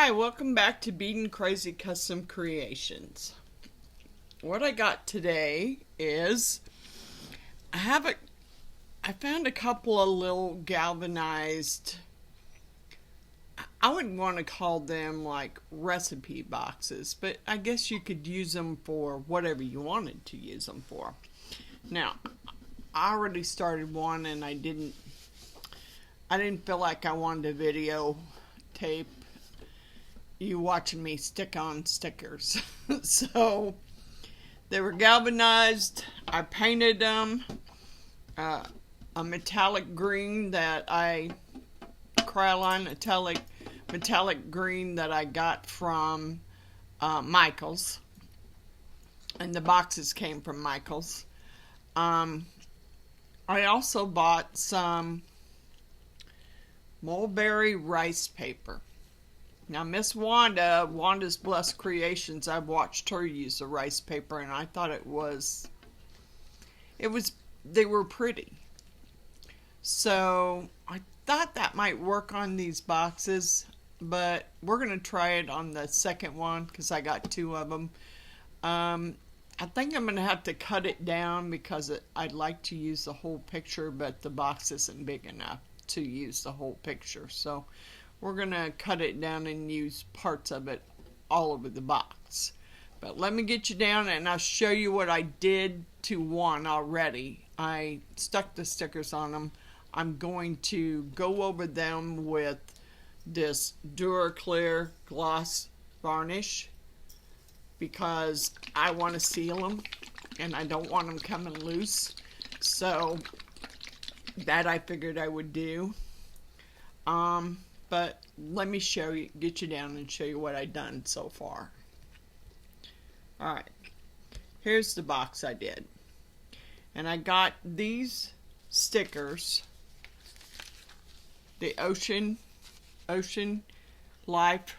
Hi, welcome back to Beaten Crazy Custom Creations. What I got today is I found a couple of little galvanized, I wouldn't want to call them like recipe boxes, but I guess you could use them for whatever you wanted to use them for. Now, I already started one and I didn't feel like I wanted to videotape you watching me stick on stickers. So they were galvanized. I painted them a metallic green Krylon metallic green that I got from Michaels, and the boxes came from Michaels. I also bought some mulberry rice paper. Now, Miss Wanda's Blessed Creations, I've watched her use the rice paper, and I thought they were pretty. So, I thought that might work on these boxes, but we're going to try it on the second one, because I got two of them. I think I'm going to have to cut it down, because I'd like to use the whole picture, but the box isn't big enough to use the whole picture. So, we're going to cut it down and use parts of it all over the box. But let me get you down and I'll show you what I did to one already. I stuck the stickers on them. I'm going to go over them with this Duraclear gloss varnish because I want to seal them and I don't want them coming loose. So that I figured I would do. But let me get you down and show you what I've done so far. Alright, here's the box I did. And I got these stickers, the Ocean Life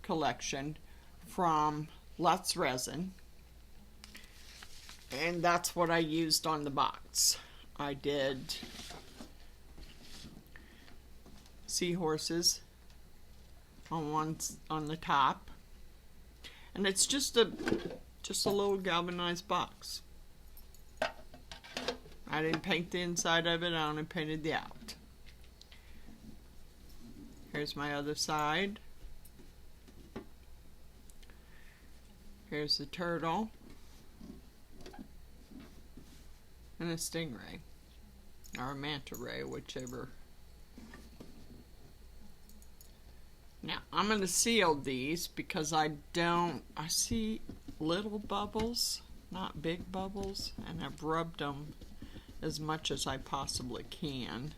collection from Lutz Resin. And that's what I used on the box. I did seahorses on the top, and it's just a little galvanized box. I didn't paint the inside of it, I only painted the out. Here's my other side. Here's the turtle and a stingray or a manta ray, whichever. Now, I'm going to seal these because I see little bubbles, not big bubbles, and I've rubbed them as much as I possibly can.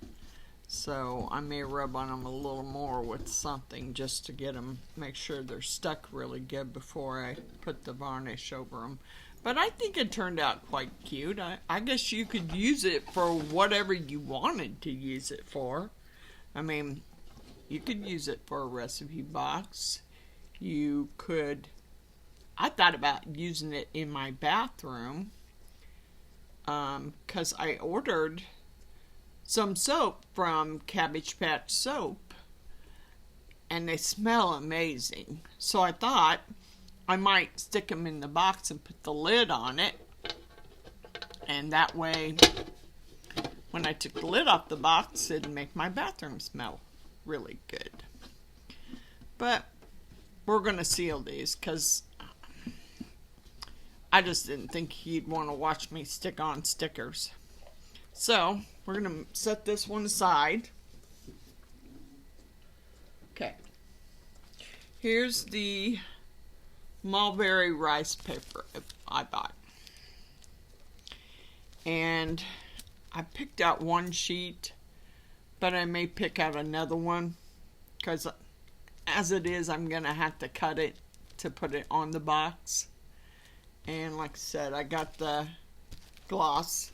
So I may rub on them a little more with something just to get them, make sure they're stuck really good before I put the varnish over them. But I think it turned out quite cute. I guess you could use it for whatever you wanted to use it for. I mean, you could use it for a recipe box. I thought about using it in my bathroom because I ordered some soap from Cabbage Patch Soap and they smell amazing. So I thought I might stick them in the box and put the lid on it, and that way when I took the lid off the box it'd make my bathroom smell really good. But we're going to seal these because I just didn't think you'd want to watch me stick on stickers. So we're going to set this one aside. Okay. Here's the mulberry rice paper I bought. And I picked out one sheet, but I may pick out another one because as it is, I'm going to have to cut it to put it on the box. And like I said, I got the gloss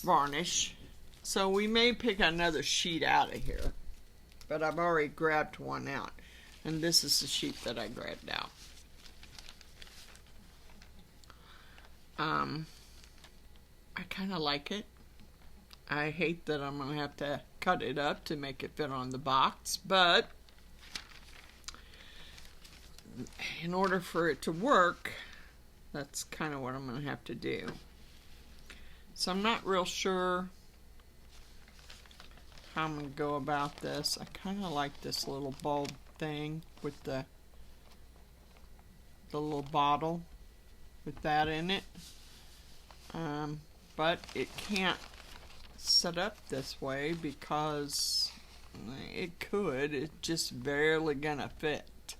varnish. So we may pick another sheet out of here. But I've already grabbed one out. And this is the sheet that I grabbed out. I kind of like it. I hate that I'm going to have to cut it up to make it fit on the box, but in order for it to work, that's kind of what I'm going to have to do. So I'm not real sure how I'm going to go about this. I kind of like this little bulb thing with the little bottle with that in it. But it can't set up this way because it could. It's just barely gonna fit.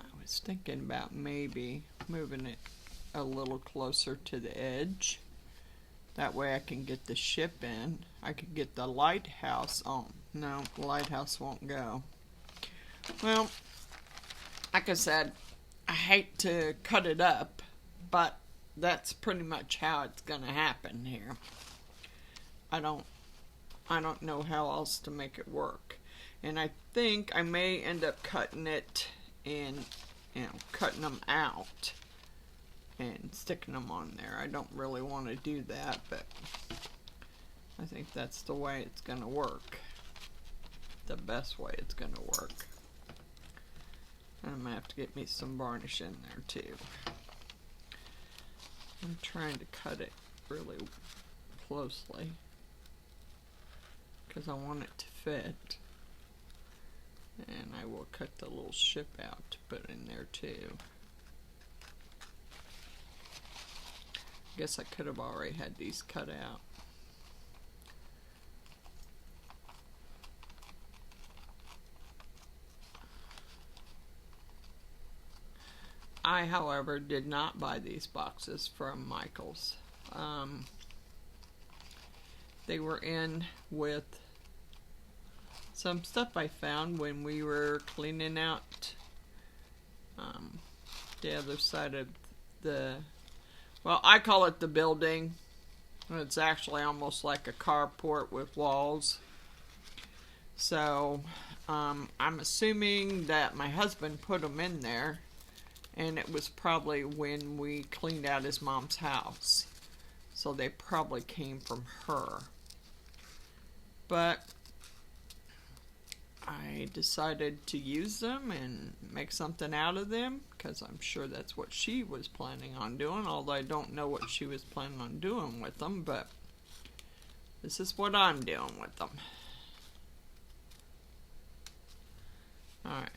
I was thinking about maybe moving it a little closer to the edge. That way I can get the ship in. I could get the lighthouse on. No, the lighthouse won't go. Well, like I said, I hate to cut it up, but that's pretty much how it's gonna happen here. I don't know how else to make it work. And I think I may end up cutting it and, cutting them out and sticking them on there. I don't really want to do that, but I think that's the way it's going to work. The best way it's going to work. And I'm going to have to get me some varnish in there too. I'm trying to cut it really closely because I want it to fit. And I will cut the little ship out to put in there too. Guess I could have already had these cut out. I, however, did not buy these boxes from Michaels. They were in with some stuff I found when we were cleaning out the other side of the, well, I call it the building. It's actually almost like a carport with walls. So I'm assuming that my husband put them in there, and it was probably when we cleaned out his mom's house. So they probably came from her. But I decided to use them and make something out of them because I'm sure that's what she was planning on doing, although I don't know what she was planning on doing with them, but this is what I'm doing with them. Alright.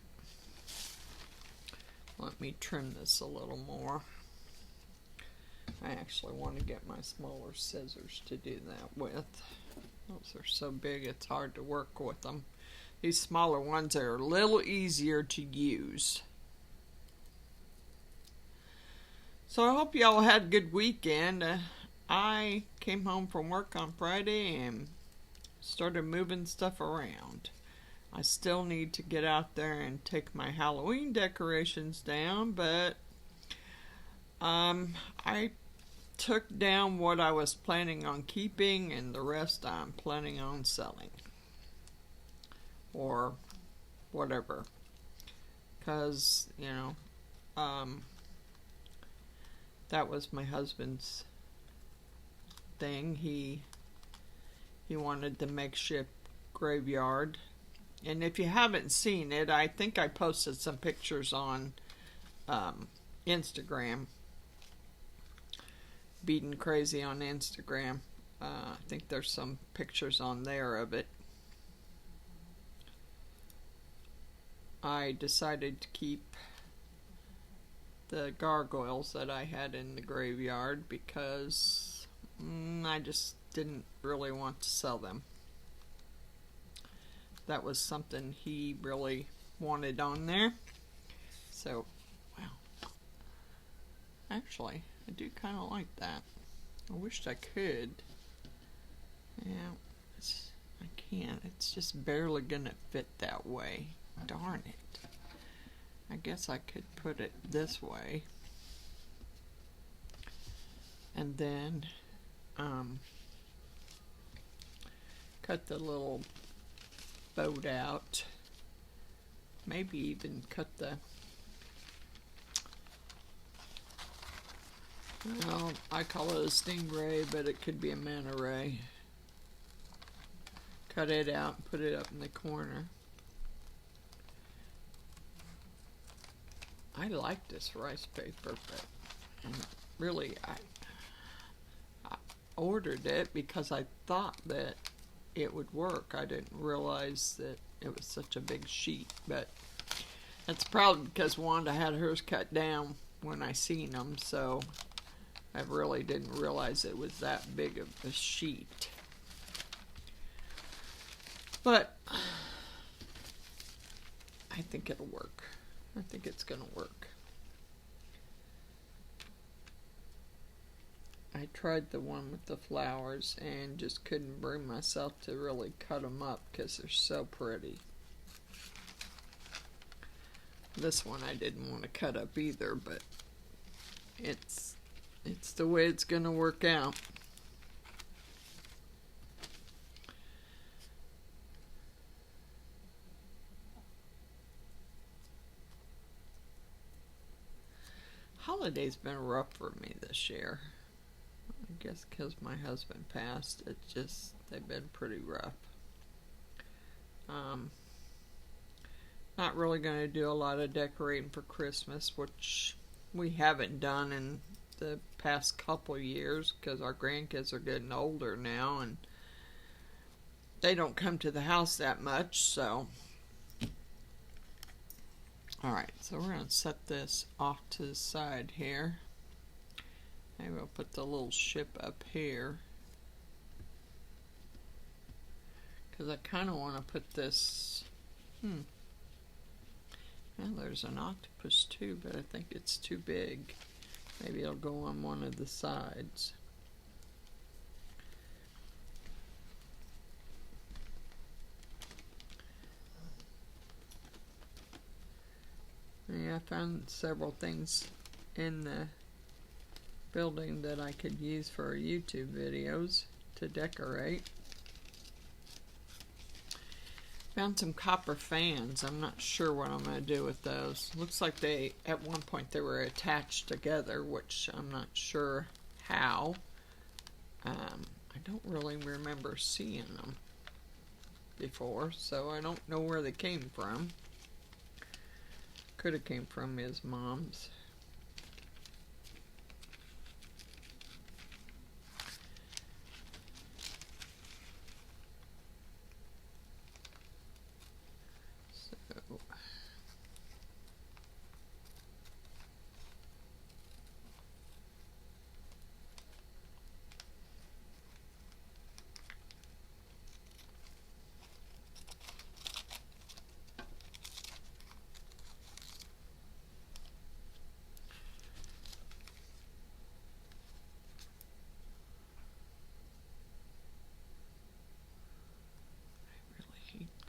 Let me trim this a little more. I actually want to get my smaller scissors to do that with. Those are so big it's hard to work with them. These smaller ones are a little easier to use. So I hope y'all had a good weekend. I came home from work on Friday and started moving stuff around. I still need to get out there and take my Halloween decorations down, but I took down what I was planning on keeping and the rest I'm planning on selling. Or whatever. Because, that was my husband's thing. He wanted the makeshift graveyard. And if you haven't seen it, I think I posted some pictures on Instagram. Beaten Crazy on Instagram. I think there's some pictures on there of it. I decided to keep the gargoyles that I had in the graveyard because I just didn't really want to sell them. That was something he really wanted on there. So, wow. Actually, I do kind of like that. I wished I could. Yeah, I can't. It's just barely gonna fit that way. Darn it. I guess I could put it this way. And then cut the little boat out. Maybe even cut the, well, I call it a stingray, but it could be a manta ray. Cut it out and put it up in the corner. I like this rice paper, but really I ordered it because I thought that it would work. I didn't realize that it was such a big sheet, but that's probably because Wanda had hers cut down when I seen them, so I really didn't realize it was that big of a sheet. But I think it'll work. I think it's gonna work. I tried the one with the flowers and just couldn't bring myself to really cut them up because they're so pretty. This one I didn't want to cut up either, but it's the way it's gonna work out. Holiday's been rough for me this year. I guess because my husband passed, they've been pretty rough. Not really going to do a lot of decorating for Christmas, which we haven't done in the past couple years because our grandkids are getting older now and they don't come to the house that much, so. Alright, so we're going to set this off to the side here. Maybe I'll put the little ship up here. Because I kind of want to put this... Well, there's an octopus too, but I think it's too big. Maybe it'll go on one of the sides. Yeah, I found several things in the building that I could use for YouTube videos to decorate. Found some copper fans. I'm not sure what I'm going to do with those. Looks like at one point they were attached together, which I'm not sure how. I don't really remember seeing them before, so I don't know where they came from. Could have came from his mom's.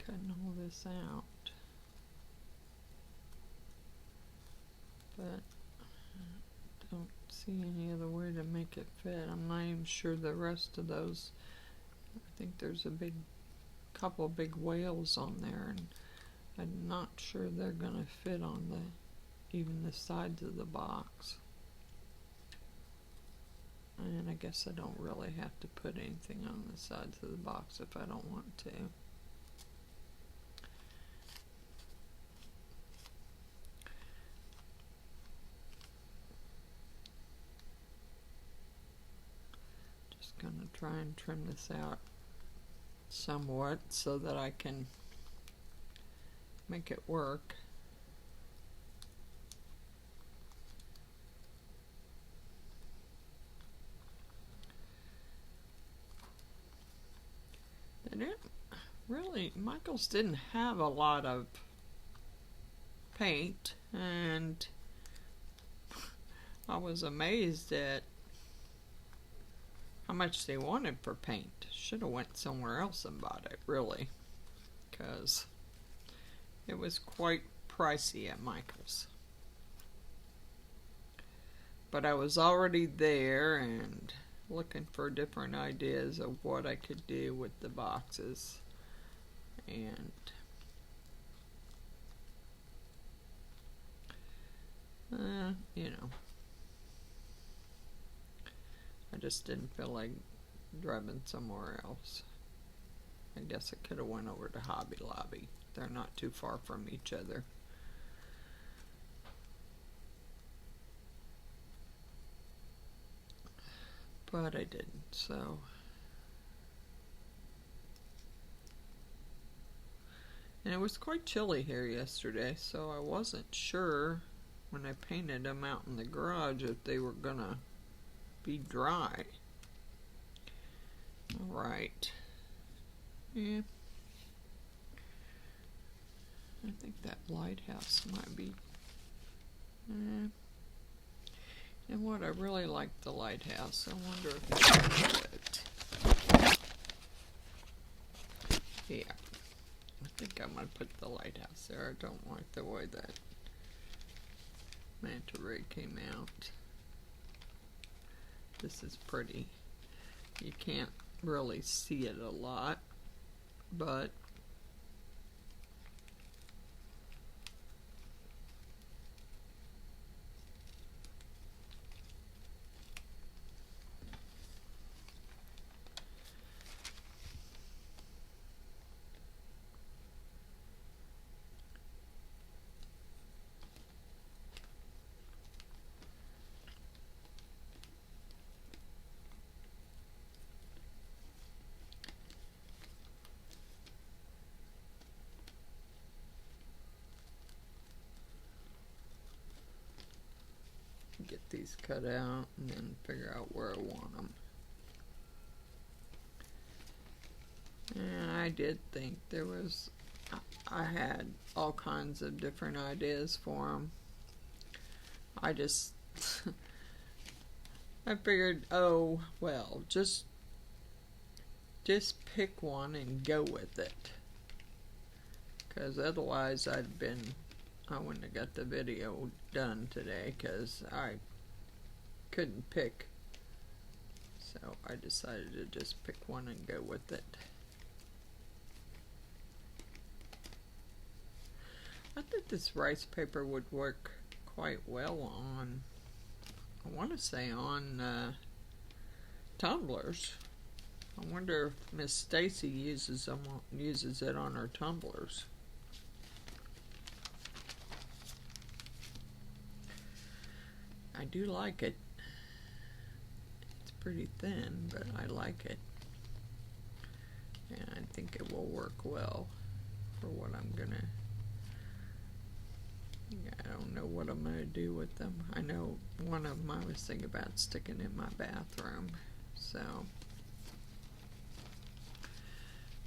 Cutting all this out, but I don't see any other way to make it fit. I'm not even sure the rest of those. I think there's a couple of big whales on there, and I'm not sure they're gonna fit on even the sides of the box. And I guess I don't really have to put anything on the sides of the box if I don't want to. Going to try and trim this out somewhat so that I can make it work. They didn't really, Michaels didn't have a lot of paint, and I was amazed at how much they wanted for paint. Should have went somewhere else and bought it, really, because it was quite pricey at Michael's. But I was already there and looking for different ideas of what I could do with the boxes, and you know, I just didn't feel like driving somewhere else. I guess I could have went over to Hobby Lobby. They're not too far from each other. but I didn't, so. And it was quite chilly here yesterday, so I wasn't sure when I painted them out in the garage if they were gonna be dry. Alright. Yeah. I think that lighthouse might be. And what, I really like the lighthouse. I wonder if it's good. Yeah. I think I'm going to put the lighthouse there. I don't like the way that manta ray came out. This is pretty. You can't really see it a lot, but get these cut out and then figure out where I want them. And I did think there was, I had all kinds of different ideas for them. I just, I figured, oh, well, just pick one and go with it. Because otherwise I wouldn't have got the video done today because I couldn't pick. So I decided to just pick one and go with it. I think this rice paper would work quite well on, I want to say on tumblers. I wonder if Miss Stacy uses it on her tumblers. I do like it. It's pretty thin, but I like it. And I think it will work well for what I'm gonna. I don't know what I'm gonna do with them. I know one of them I was thinking about sticking in my bathroom, so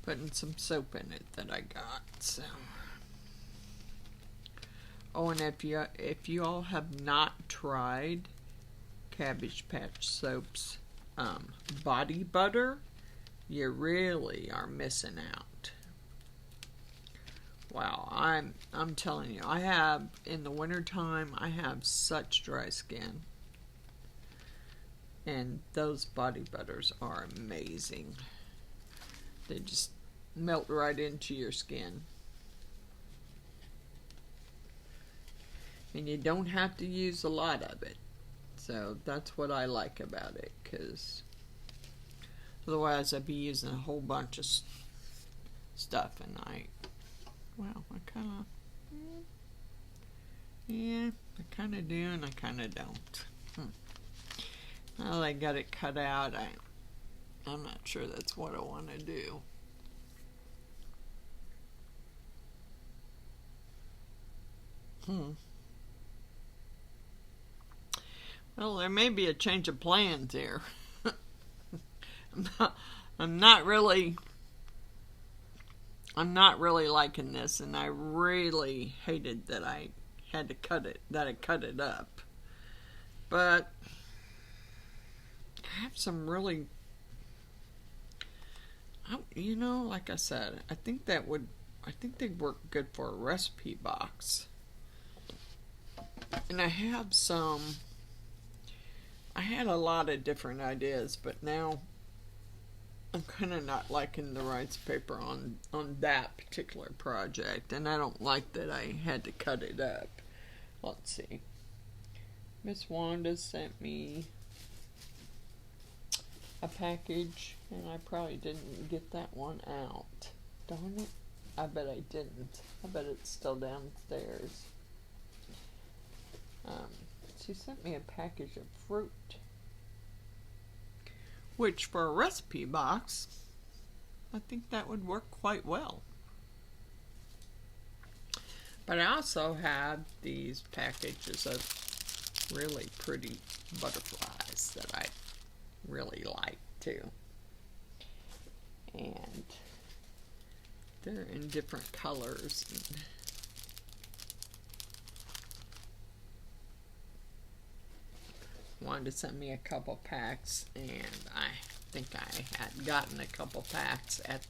putting some soap in it that I got. So, oh, and if you all have not tried Cabbage Patch Soap's body butter, you really are missing out. Wow, I'm telling you, I have, in the wintertime, I have such dry skin. And those body butters are amazing. They just melt right into your skin. And you don't have to use a lot of it. So that's what I like about it, because otherwise I'd be using a whole bunch of stuff, and well, I kind of, yeah, I kind of do and I kind of don't. Well, I got it cut out. I'm not sure that's what I want to do. Well, there may be a change of plans here. I'm not really liking this, and I really hated that I had to cut it up. But I have some really, like I said, I think they'd work good for a recipe box. And I had a lot of different ideas, but now I'm kind of not liking the rice paper on that particular project, and I don't like that I had to cut it up. Let's see. Miss Wanda sent me a package, and I probably didn't get that one out. Darn it. I bet I didn't. I bet it's still downstairs. She sent me a package of fruit. which for a recipe box, I think that would work quite well. But I also have these packages of really pretty butterflies that I really like too. And they're in different colors. Wanted to send me a couple packs, and I think I had gotten a couple packs at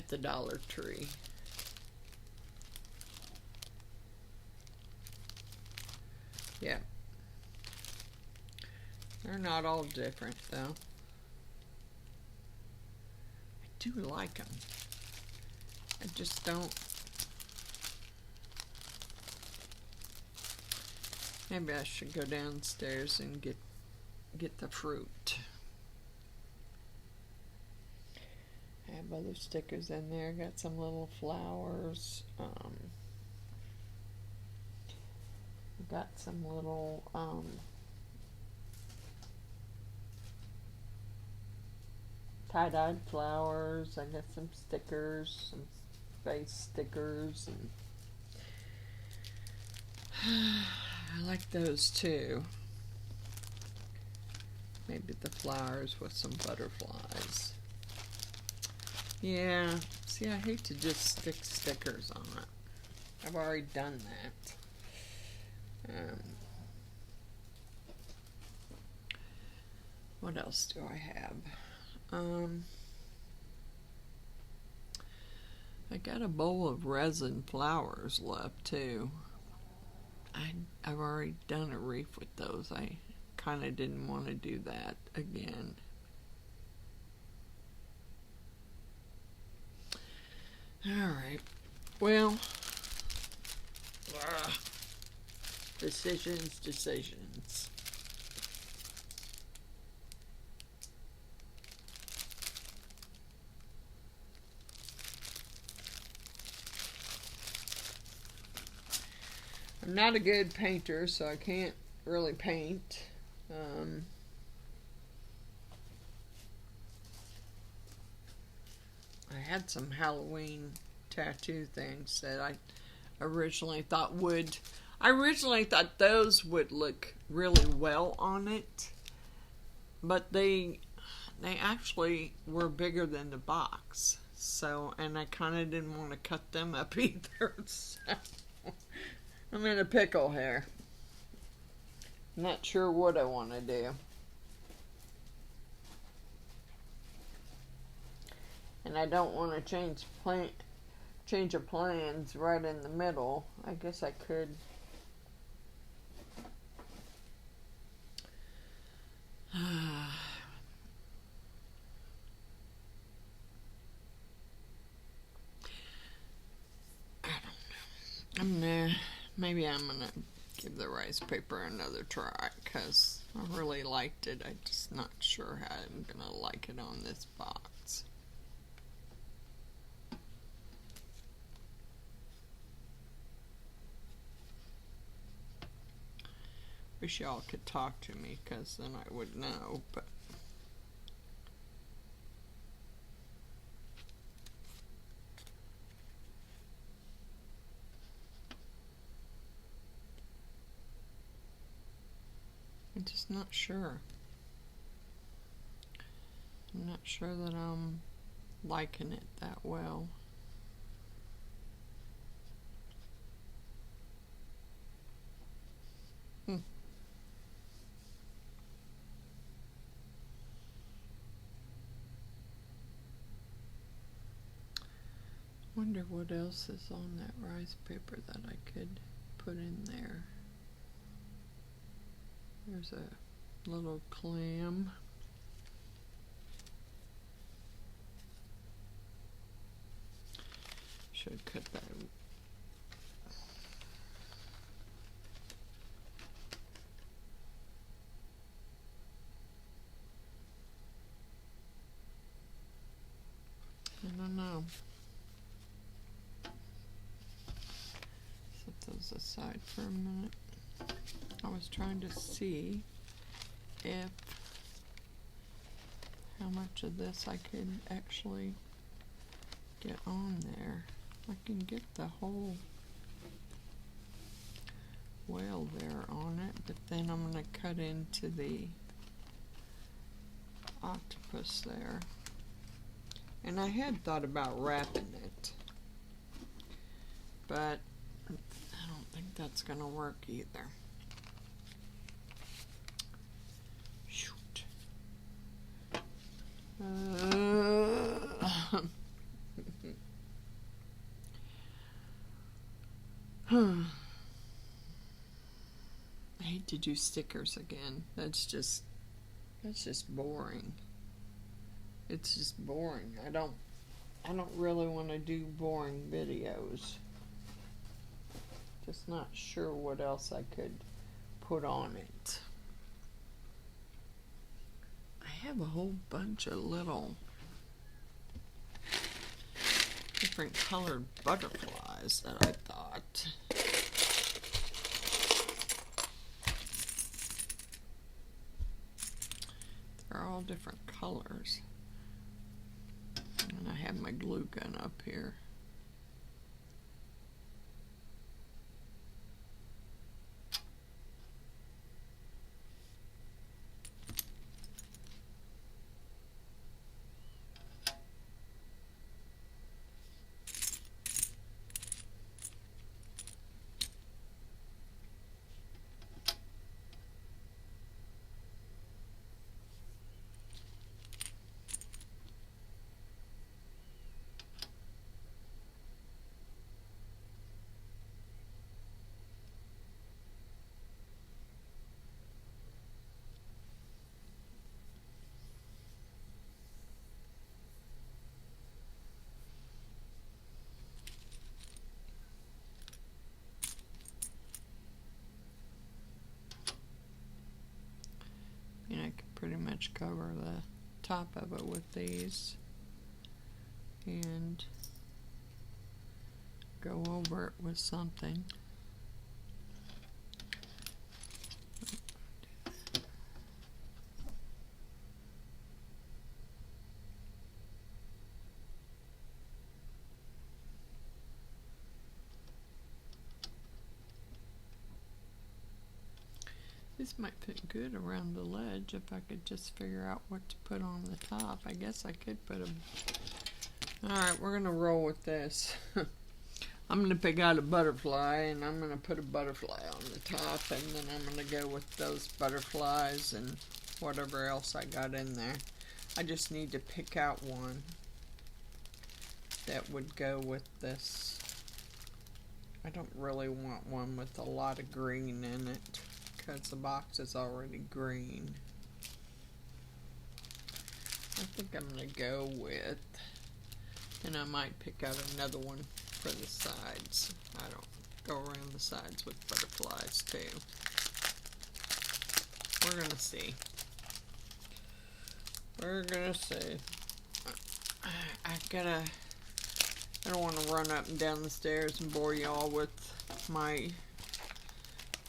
the Dollar Tree. Yeah. They're not all different though. I do like them. I just don't. Maybe I should go downstairs and get the fruit. I have other stickers in there. Got some little flowers. Got some little tie-dyed flowers. I got some stickers, some face stickers, and I like those too. Maybe the flowers with some butterflies. Yeah, see, I hate to just stick stickers on it. I've already done that. What else do I have? I got a bowl of resin flowers left too. I've already done a wreath with those. I kind of didn't want to do that again. Alright, well, decisions. I'm not a good painter, so I can't really paint. I had some Halloween tattoo things that I originally thought those would look really well on it, but they actually were bigger than the box. So, and I kind of didn't want to cut them up either. So I'm in a pickle here. Not sure what I want to do. And I don't want to change of plans right in the middle. I guess I could. I don't know. Maybe I'm gonna give the rice paper another try because I really liked it. I'm just not sure how I'm gonna like it on this box. Wish y'all could talk to me because then I would know, but I'm just not sure. I'm not sure that I'm liking it that well. Wonder what else is on that rice paper that I could put in there. There's a little clam. Should cut that. I don't know. Set those aside for a minute. I was trying to see if how much of this I could actually get on there. I can get the whole whale there on it, but then I'm going to cut into the octopus there. And I had thought about wrapping it, but I don't think that's going to work either. Shoot. I hate to do stickers again. That's just boring. It's just boring. I don't really want to do boring videos. Just not sure what else I could put on it. I have a whole bunch of little different colored butterflies that I thought. They're all different colors. And I have my glue gun up here. And I can pretty much cover the top of it with these and go over it with something. This might fit good around the ledge if I could just figure out what to put on the top. I guess I could put a... Alright, we're going to roll with this. I'm going to pick out a butterfly and I'm going to put a butterfly on the top, and then I'm going to go with those butterflies and whatever else I got in there. I just need to pick out one that would go with this. I don't really want one with a lot of green in it, because the box is already green. I think I'm going to go with, and I might pick out another one for the sides. I don't go around the sides with butterflies too. We're going to see. We're going to see. I don't want to run up and down the stairs and bore y'all with my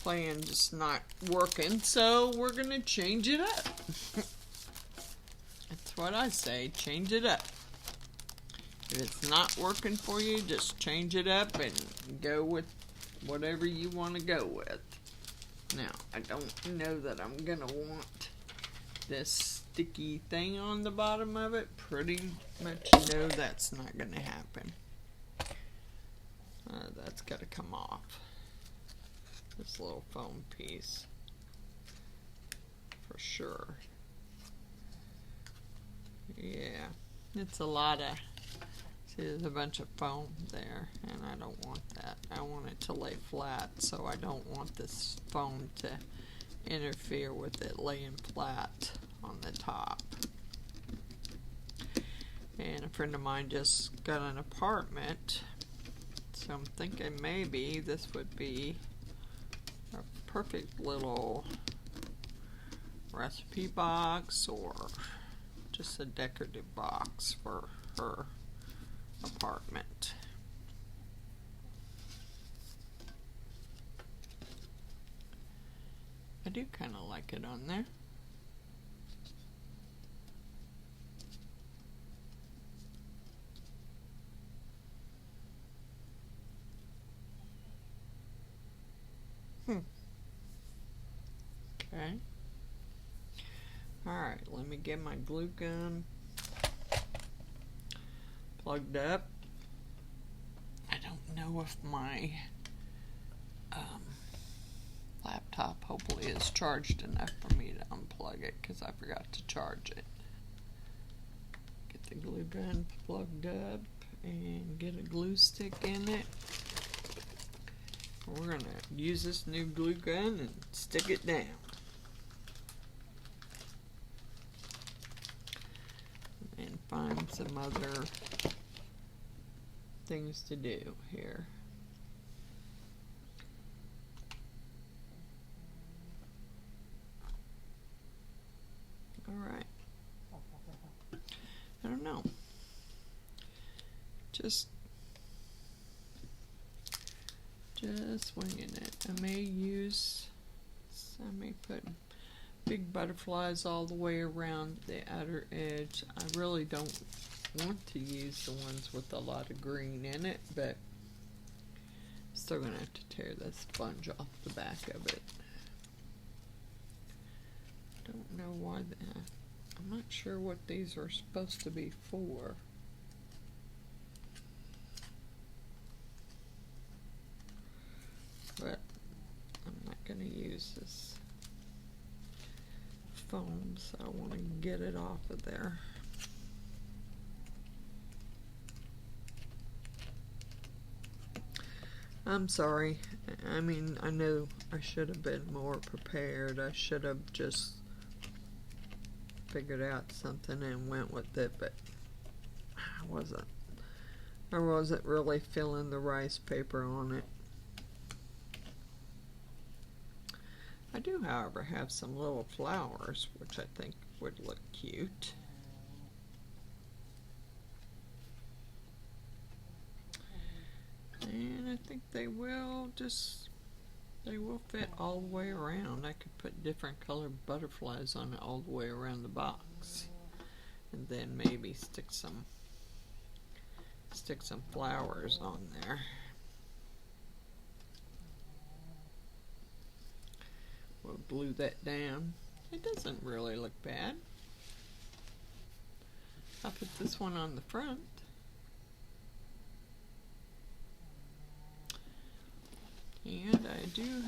plan just not working, so we're gonna change it up. That's what I say, change it up. If it's not working for you, just change it up and go with whatever you want to go with. Now, I don't know that I'm gonna want this sticky thing on the bottom of it. Pretty much know that's not gonna happen. That's gotta come off. This little foam piece for sure. Yeah, it's a lot of, see, there's a bunch of foam there, and I don't want that. I want it to lay flat, so I don't want this foam to interfere with it laying flat on the top. And a friend of mine just got an apartment, so I'm thinking maybe this would be a perfect little recipe box or just a decorative box for her apartment. I do kind of like it on there. Okay. Alright, let me get my glue gun plugged up. I don't know if my laptop hopefully is charged enough for me to unplug it because I forgot to charge it. Get the glue gun plugged up and get a glue stick in it. We're going to use this new glue gun and stick it down. And find some other things to do here. Alright. I don't know. Just winging it. I may put big butterflies all the way around the outer edge. I really don't want to use the ones with a lot of green in it, but still gonna have to tear the sponge off the back of it. Don't know why that. I'm not sure what these are supposed to be for. But I'm not going to use this foam, so I want to get it off of there. I'm sorry. I mean, I know I should have been more prepared. I should have just figured out something and went with it, but I wasn't really feeling the rice paper on it. I do, however, have some little flowers, which I think would look cute. And I think they will fit all the way around. I could put different colored butterflies on it all the way around the box. And then maybe stick some flowers on there. We'll glue that down. It doesn't really look bad. I'll put this one on the front. And I do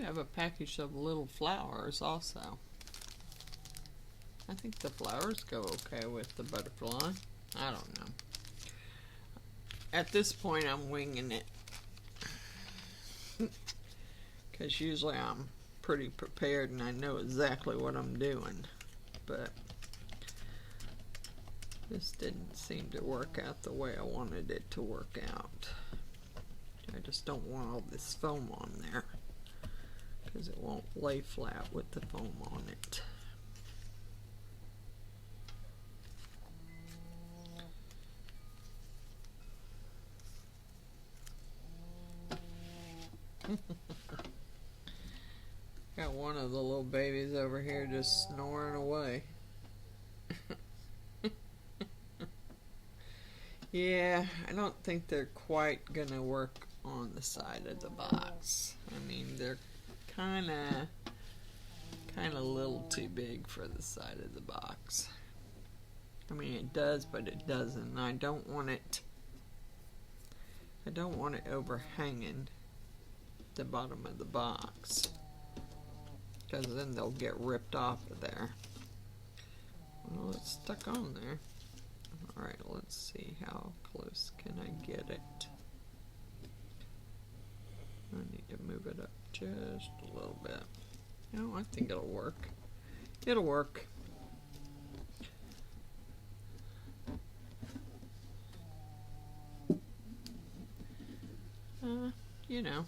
have a package of little flowers also. I think the flowers go okay with the butterfly. I don't know. At this point, I'm winging it. Because usually I'm pretty prepared and I know exactly what I'm doing. But this didn't seem to work out the way I wanted it to work out. I just don't want all this foam on there, because it won't lay flat with the foam on it. Got one of the little babies over here just snoring away. Yeah, I don't think they're quite gonna work on the side of the box. I mean, they're kinda a little too big for the side of the box. I mean, it does, but it doesn't. I don't want it overhanging the bottom of the box, because then they'll get ripped off of there. Well, it's stuck on there. Alright, let's see how close can I get it. I need to move it up just a little bit. No, I think it'll work. It'll work. You know.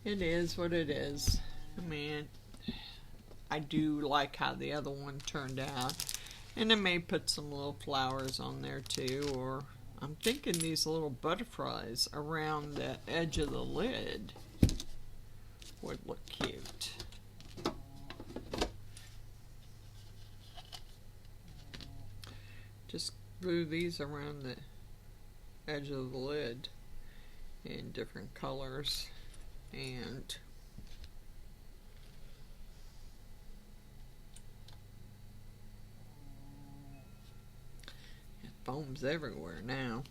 It is what it is. I mean, I do like how the other one turned out. And I may put some little flowers on there too, or I'm thinking these little butterflies around the edge of the lid would look cute. Just glue these around the edge of the lid in different colors, and it foams everywhere now.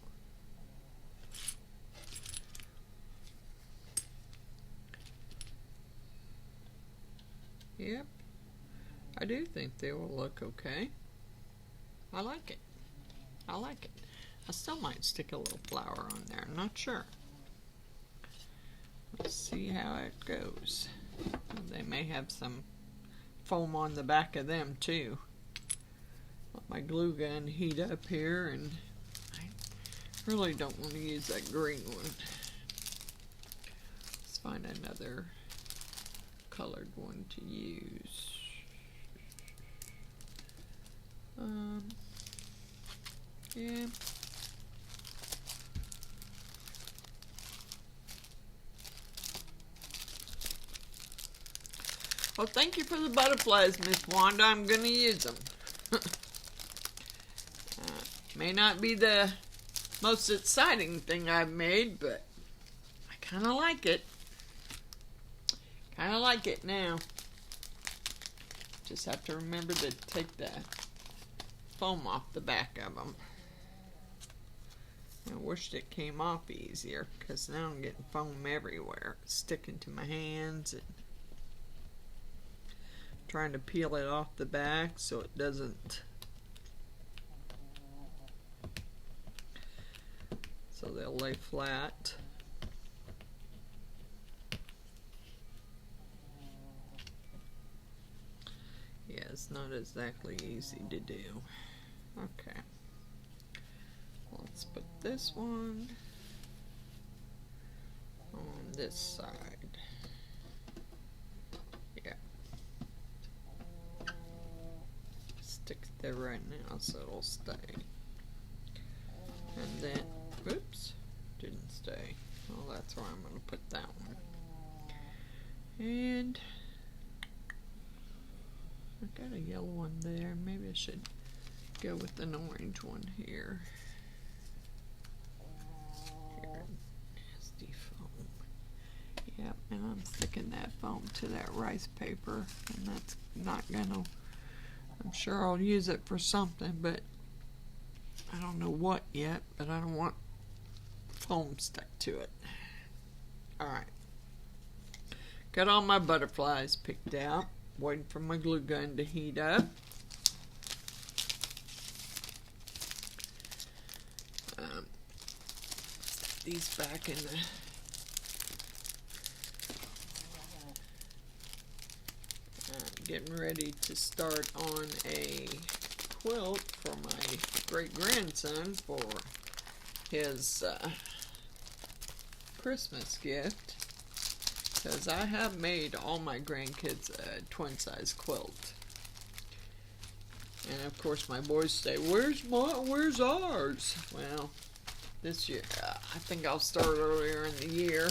Yep, I do think they will look okay. I like it. I like it. I still might stick a little flower on there. I'm not sure. Let's see how it goes. They may have some foam on the back of them too. Let my glue gun heat up here, and I really don't want to use that green one. Let's find another colored one to use. Yeah. Well, thank you for the butterflies, Miss Wanda. I'm going to use them. May not be the most exciting thing I've made, but I kind of like it. Kind of like it now. Just have to remember to take the foam off the back of them. I wished it came off easier, because now I'm getting foam everywhere. It's sticking to my hands and trying to peel it off the back so it doesn't, so they'll lay flat. Yeah, it's not exactly easy to do. Okay, let's put this one on this side. Yeah, stick it there right now so it'll stay. And then, oops, didn't stay. Well, that's where I'm going to put that one. And I got a yellow one there. Maybe I should go with an orange one here. Here, nasty foam. Yep, and I'm sticking that foam to that rice paper, and that's not gonna, I'm sure I'll use it for something, but I don't know what yet, but I don't want foam stuck to it. Alright. Got all my butterflies picked out. Waiting for my glue gun to heat up. These back in the getting ready to start on a quilt for my great-grandson for his Christmas gift, because I have made all my grandkids a twin-size quilt. And of course my boys say, where's ours? Well, this year, I think I'll start earlier in the year.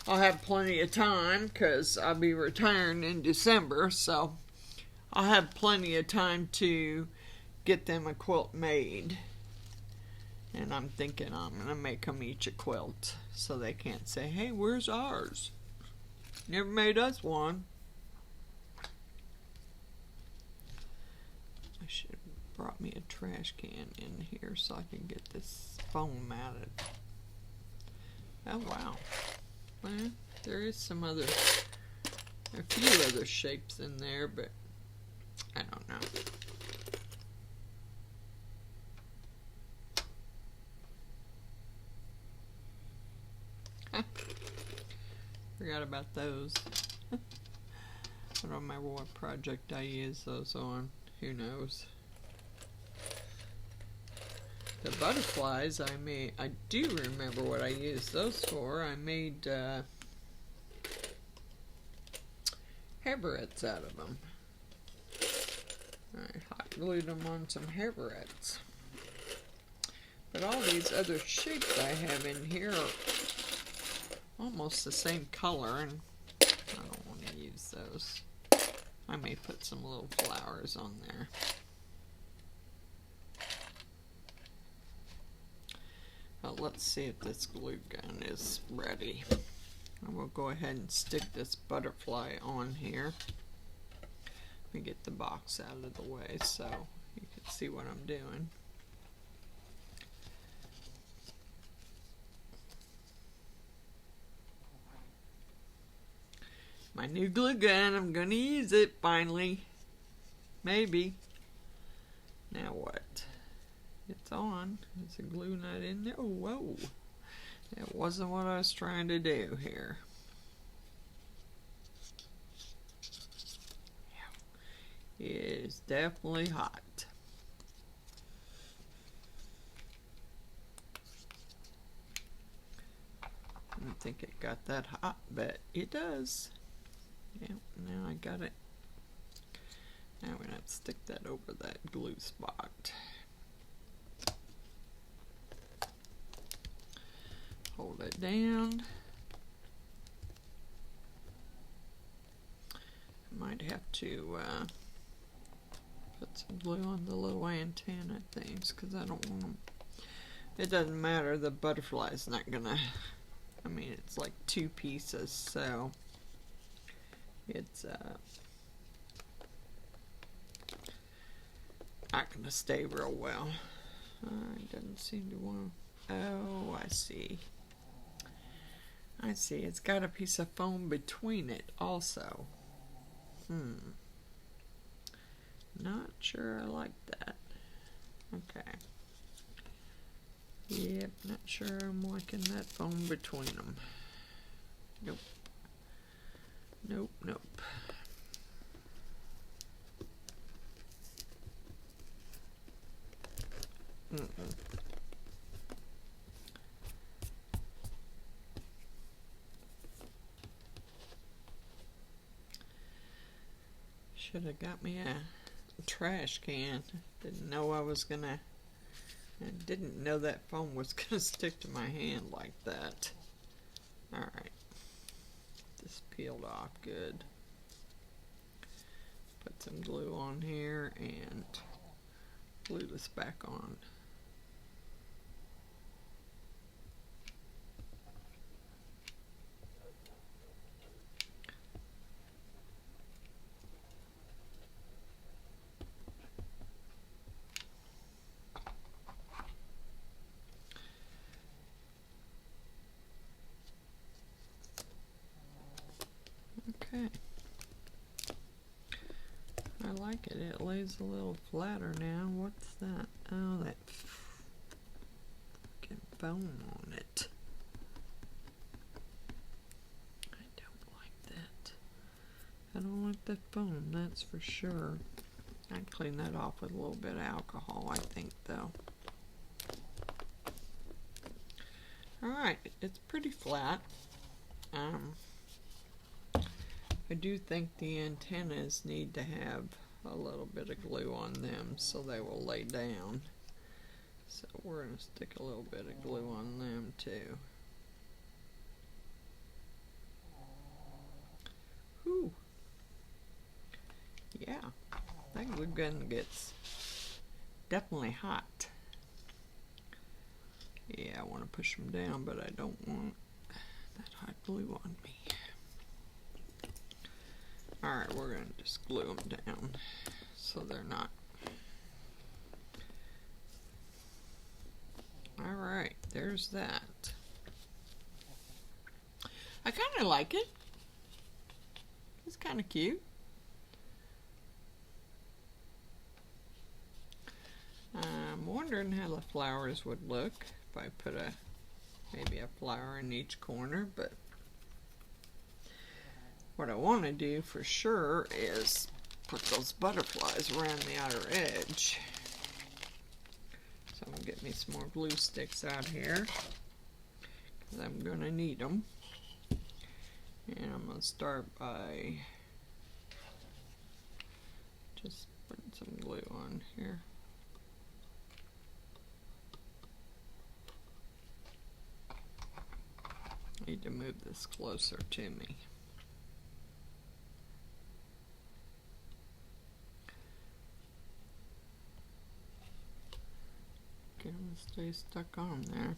I'll have plenty of time because I'll be retiring in December, so I'll have plenty of time to get them a quilt made. And I'm thinking I'm going to make them each a quilt so they can't say, hey, where's ours? Never made us one. I should have brought me a trash can in here so I can get this foam out of it. Oh wow. Well, there is some other, a few other shapes in there, but I don't know. Forgot about those. I don't remember what project I used those on. Who knows? The butterflies I do remember what I used those for. I made hair barrettes out of them. I hot glued them on some hair barrettes. But all these other shapes I have in here are almost the same color, and I don't want to use those. I may put some little flowers on there. let's see if this glue gun is ready. I will go ahead and stick this butterfly on here. Let me get the box out of the way so you can see what I'm doing. My new glue gun, I'm gonna use it finally. Maybe. Now what? It's on. Is the glue not in there? Oh, whoa. That wasn't what I was trying to do here. It is definitely hot. I don't think it got that hot, but it does. Yeah, now I got it. Now we're going to stick that over that glue spot. Hold it down. I might have to put some glue on the little antenna things because I don't want them. It doesn't matter, the butterfly's not gonna, I mean, it's like 2 pieces, so it's not gonna stay real well. It doesn't seem to want to. Oh, I see. I see. It's got a piece of foam between it also. Not sure I like that. Okay. Yep, not sure I'm liking that foam between them. Nope. Nope, nope. Should have got me a trash can. Didn't know I didn't know that foam was gonna stick to my hand like that. Alright. This peeled off good. Put some glue on here and glue this back on. Okay. I like it. It lays a little flatter now. What's that? Oh, that fucking foam on it. I don't like that. I don't like that foam, that's for sure. I'd clean that off with a little bit of alcohol, I think, though. Alright, it's pretty flat. I do think the antennas need to have a little bit of glue on them so they will lay down. So we're going to stick a little bit of glue on them too. Whew. Yeah, that glue gun gets definitely hot. Yeah, I want to push them down, but I don't want that hot glue on me. Alright, we're going to just glue them down so they're not. Alright, there's that. I kind of like it. It's kind of cute. I'm wondering how the flowers would look if I put maybe a flower in each corner, but what I want to do for sure is put those butterflies around the outer edge. So I'm going to get me some more glue sticks out here because I'm going to need them. And I'm going to start by just putting some glue on here. I need to move this closer to me. Get them to stay stuck on there.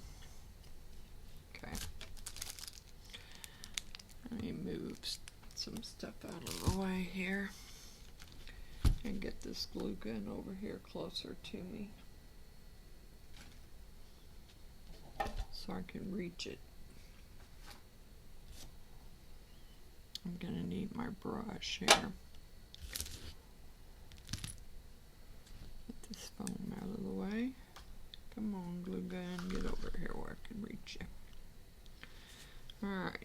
Let me move some stuff out of the way here and get this glue gun over here closer to me so I can reach it. I'm gonna need my brush here. Get this foam out of the way. Come on, glue gun, get over here where I can reach you. Alright.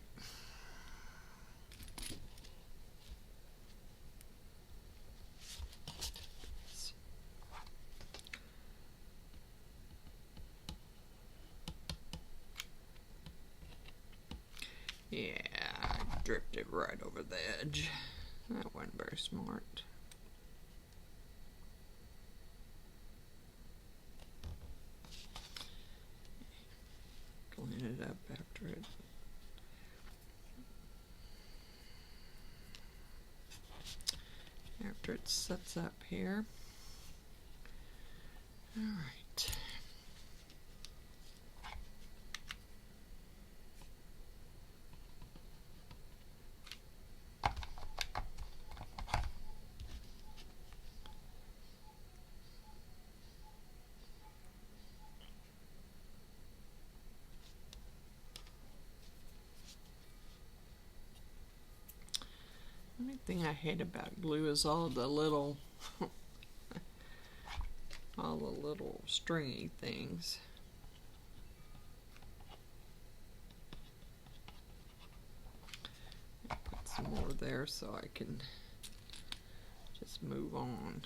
Yeah, I drifted right over the edge. That wasn't very smart. Clean it up after it. After it sets up here. All right. The only thing I hate about glue is all the little all the little stringy things. Put some more there so I can just move on.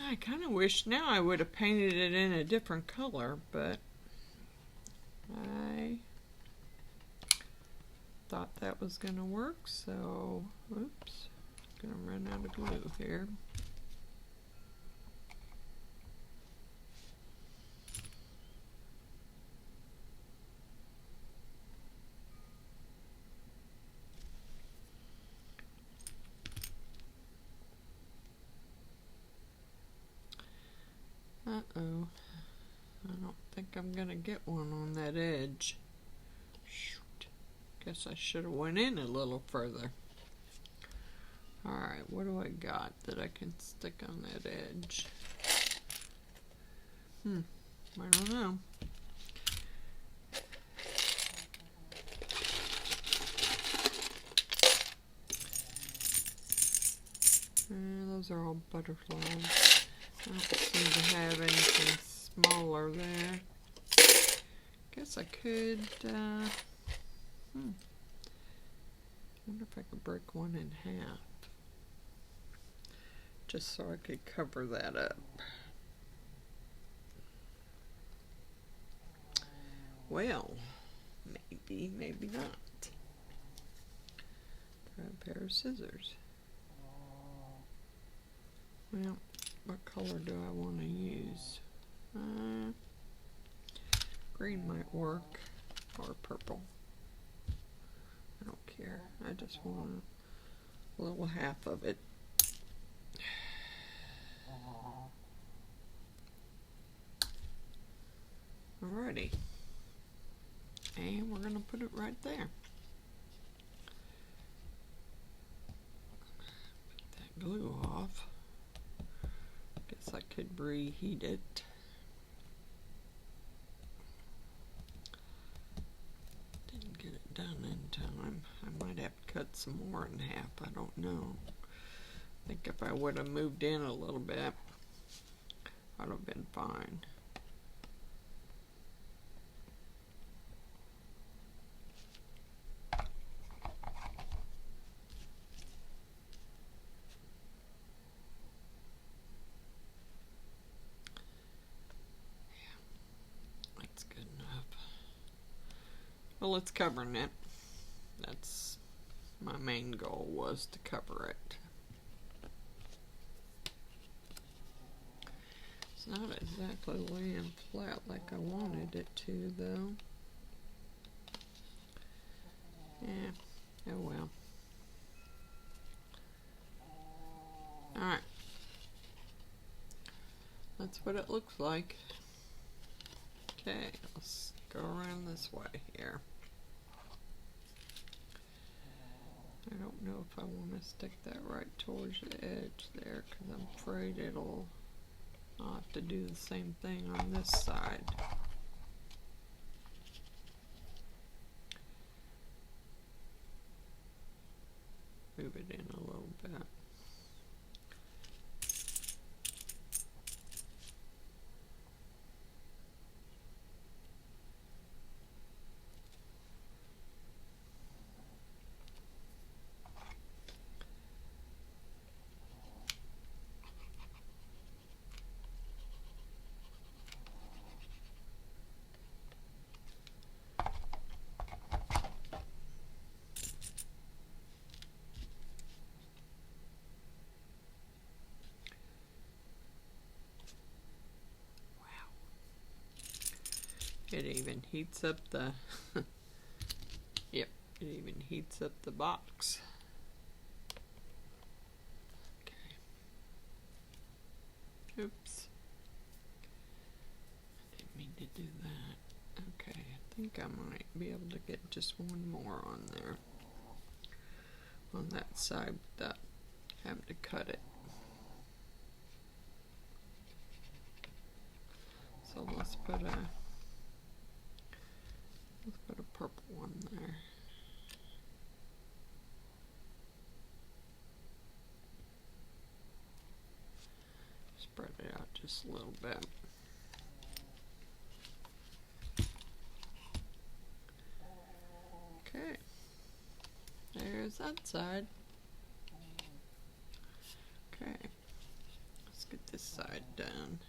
I kind of wish now I would have painted it in a different color, but I thought that was going to work, so oops, I'm going to run out of glue here. Uh-oh. I don't think I'm gonna get one on that edge. Shoot. Guess I should have went in a little further. Alright, what do I got that I can stick on that edge? I don't know. Those are all butterflies. I don't seem to have anything smaller there. Guess I could, wonder if I could break one in half. Just so I could cover that up. Well, maybe, maybe not. Try a pair of scissors. Well, what color do I want to use? Green might work, or purple. I don't care. I just want a little half of it. Alrighty. And we're going to put it right there. Get that glue off. Guess I could reheat it. Didn't get it done in time. I might have to cut some more in half. I don't know. I think if I would have moved in a little bit, I'd have been fine. Well, it's covering it. That's my main goal, was to cover it. It's not exactly laying flat like I wanted it to, though. Yeah, oh well. Alright. That's what it looks like. Okay, let's go around this way here. I don't know if I want to stick that right towards the edge there, because I'm afraid I'll have to do the same thing on this side. Move it in a little bit. It even heats up the yep, it even heats up the box. Okay. Oops. I didn't mean to do that. Okay, I think I might be able to get just one more on there. On that side without having to cut it. So let's put a purple one there. Spread it out just a little bit. Okay, there's that side. Okay, let's get this side done.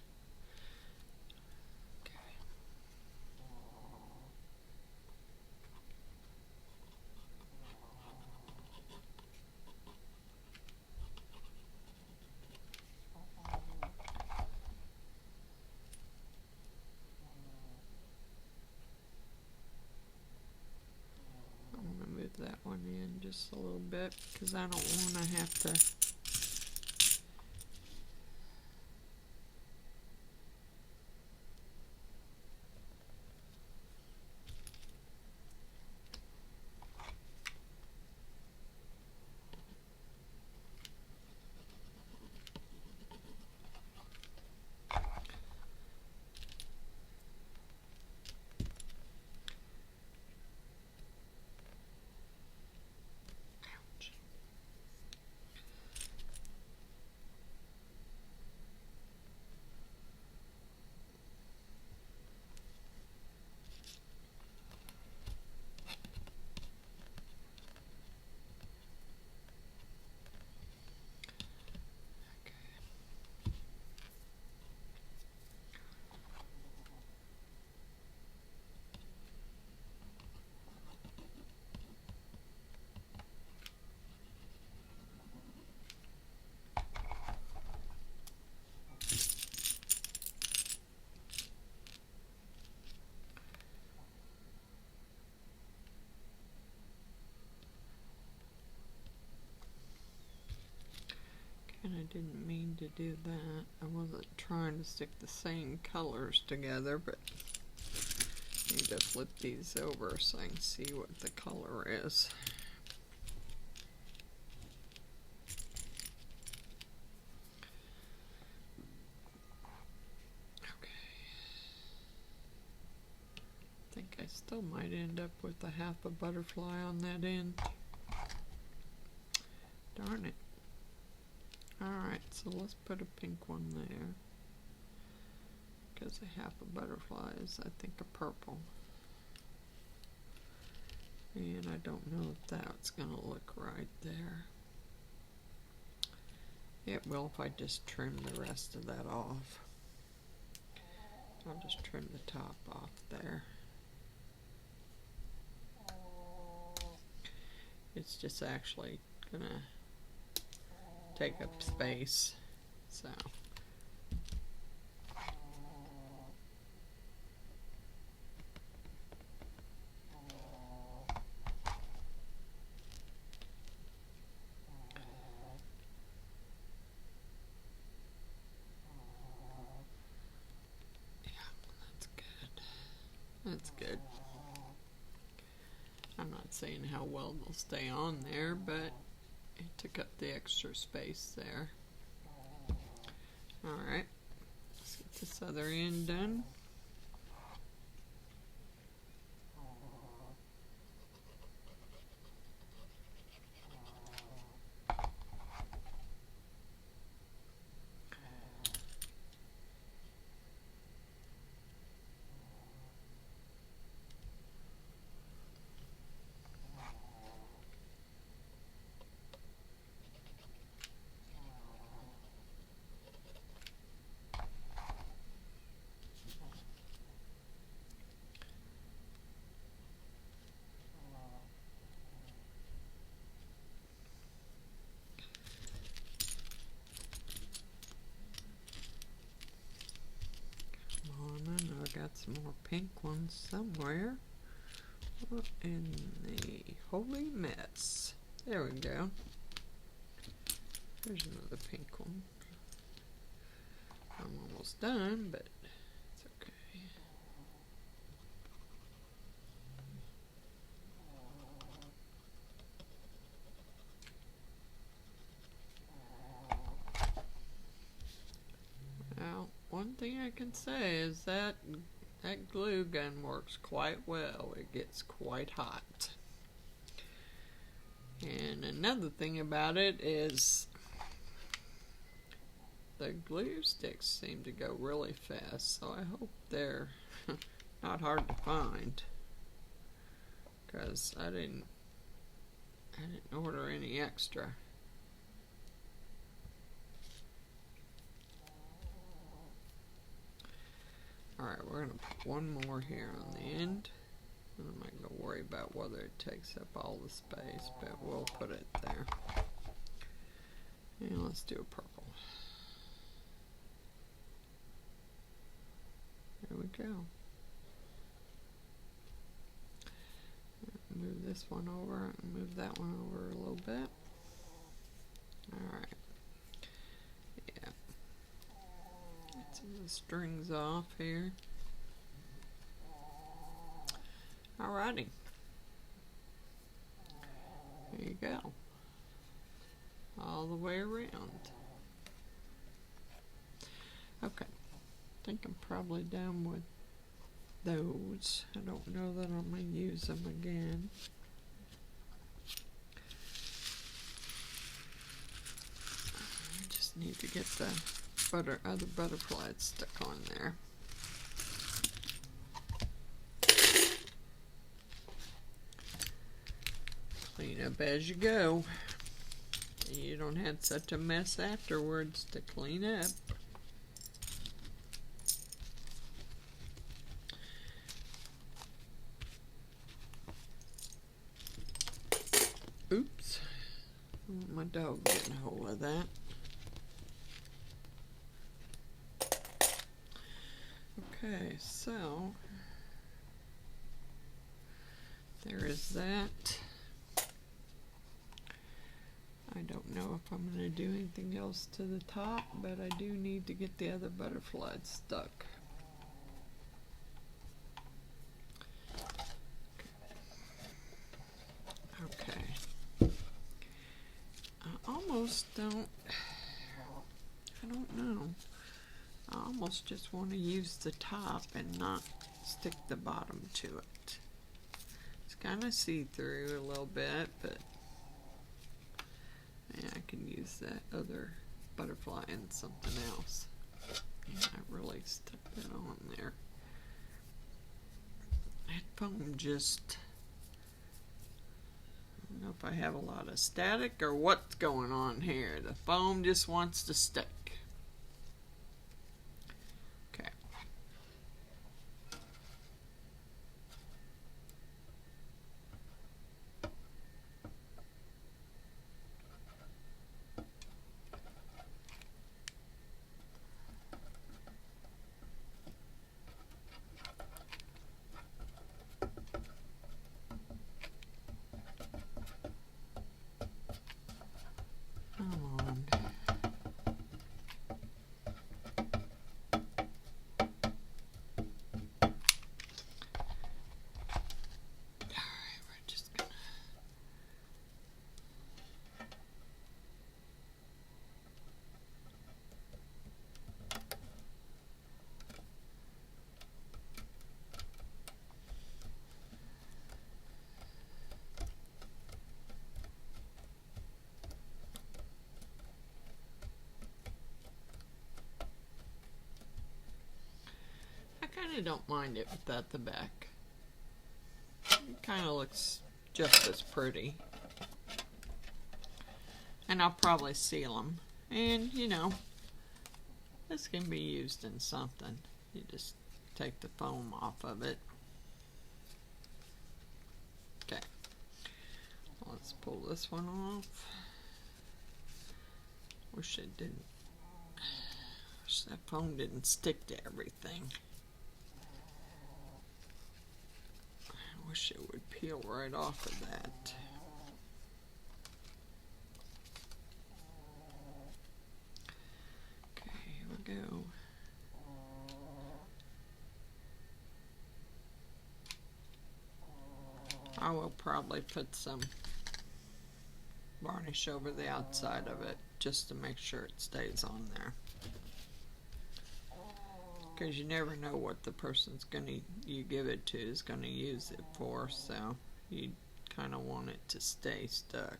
That one in just a little bit because I don't want to have to and I didn't mean to do that. I wasn't trying to stick the same colors together, but I need to flip these over so I can see what the color is. Okay. I think I still might end up with a half a butterfly on that end. Darn it. Alright, so let's put a pink one there. Because a half a butterfly is, I think, a purple. And I don't know if that's going to look right there. It will if I just trim the rest of that off. I'll just trim the top off there. It's just actually going to take up space, so seeing how well they'll stay on there, but it took up the extra space there. Alright, let's get this other end done. I got some more pink ones somewhere. In the holy mess. There we go. There's another pink one. I'm almost done, but it's okay. Well, one thing I can say is that glue gun works quite well. It gets quite hot. And another thing about it is the glue sticks seem to go really fast, so I hope they're not hard to find, because I didn't order any extra. Alright, we're going to put one more here on the end. I'm not going to worry about whether it takes up all the space, but we'll put it there. And let's do a purple. There we go. Move this one over and move that one over a little bit. Alright. Yeah. Get some of the strings off here. Alrighty. There you go. All the way around. Okay. I think I'm probably done with those. I don't know that I'm going to use them again. I just need to get the other butterflies stuck on there. Clean up as you go. You don't have such a mess afterwards to clean up. Oops. My dog getting a hold of that. Okay, so there is that. I don't know if I'm going to do anything else to the top, but I do need to get the other butterflies stuck. Okay. I almost don't, I don't know. I almost just want to use the top and not stick the bottom to it. It's kind of see-through a little bit, but yeah, I can use that other butterfly in something else. Yeah, I really stuck that on there. That foam just, I don't know if I have a lot of static or what's going on here. The foam just wants to stick. Okay. Come on. kind of don't mind it without the back. It kind of looks just as pretty. And I'll probably seal them. And, you know, this can be used in something. You just take the foam off of it. Okay. Let's pull this one off. Wish it didn't. Wish that foam didn't stick to everything. I wish it would peel right off of that. Okay, here we go. I will probably put some varnish over the outside of it just to make sure it stays on there. Because you never know what the person's you give it to is gonna use it for, so you kind of want it to stay stuck.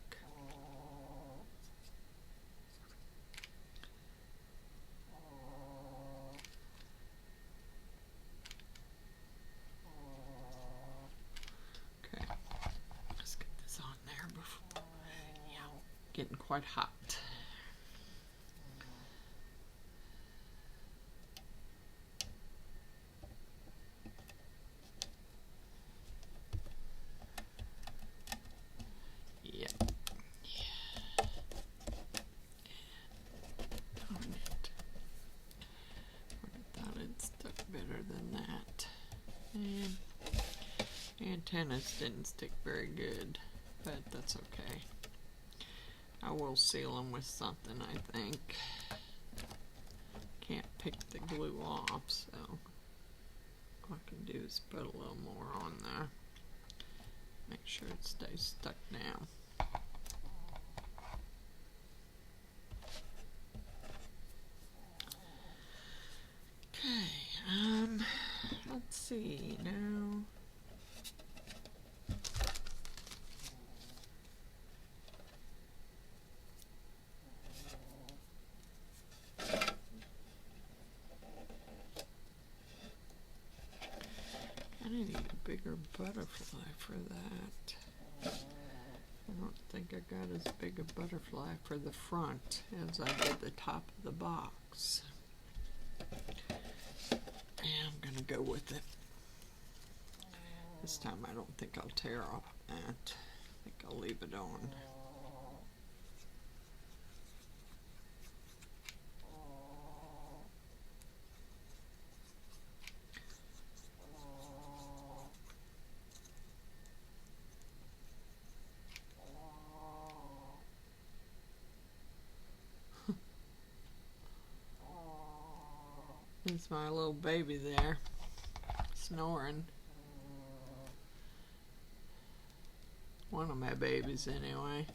Okay, let's get this on there before, yeah, getting quite hot. Better than that. And antennas didn't stick very good, but that's okay. I will seal them with something, I think. Can't pick the glue off, so all I can do is put a little more on there. Make sure it stays stuck down. Let's see now. I need a bigger butterfly for that. I don't think I got as big a butterfly for the front as I did the top of the box. I'm gonna go with it. This time I don't think I'll tear off that. I think I'll leave it on. There's my little baby there, snoring. One of my babies, anyway.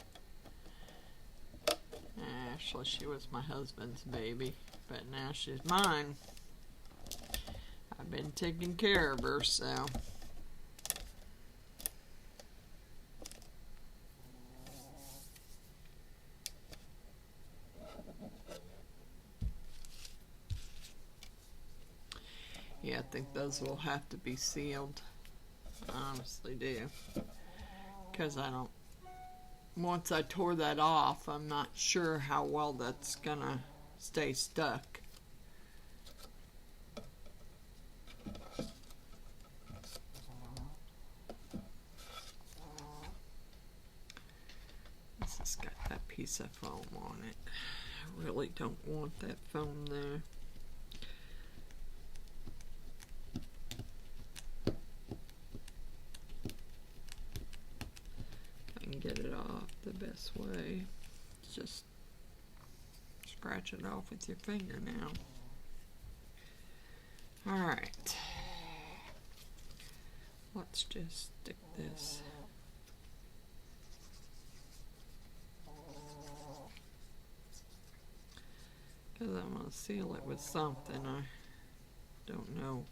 Actually, she was my husband's baby, but now she's mine. I've been taking care of her, so. Yeah, I think those will have to be sealed. I honestly do. Because once I tore that off, I'm not sure how well that's gonna stay stuck. This has got that piece of foam on it. I really don't want that foam there. Get it off the best way. Just scratch it off with your finger now. Alright. Let's just stick this. Because I'm going to seal it with something. I don't know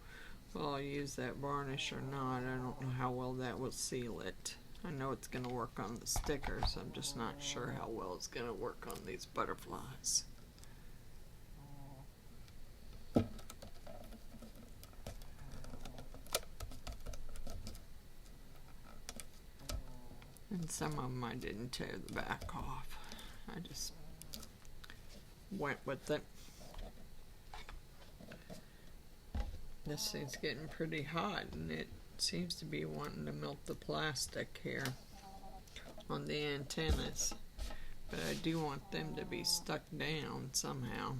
if I'll use that varnish or not. I don't know how well that will seal it. I know it's going to work on the stickers. I'm just not sure how well it's going to work on these butterflies. some of them I didn't tear the back off. I just went with it. This thing's getting pretty hot, and it seems to be wanting to melt the plastic here on the antennas. But I do want them to be stuck down somehow.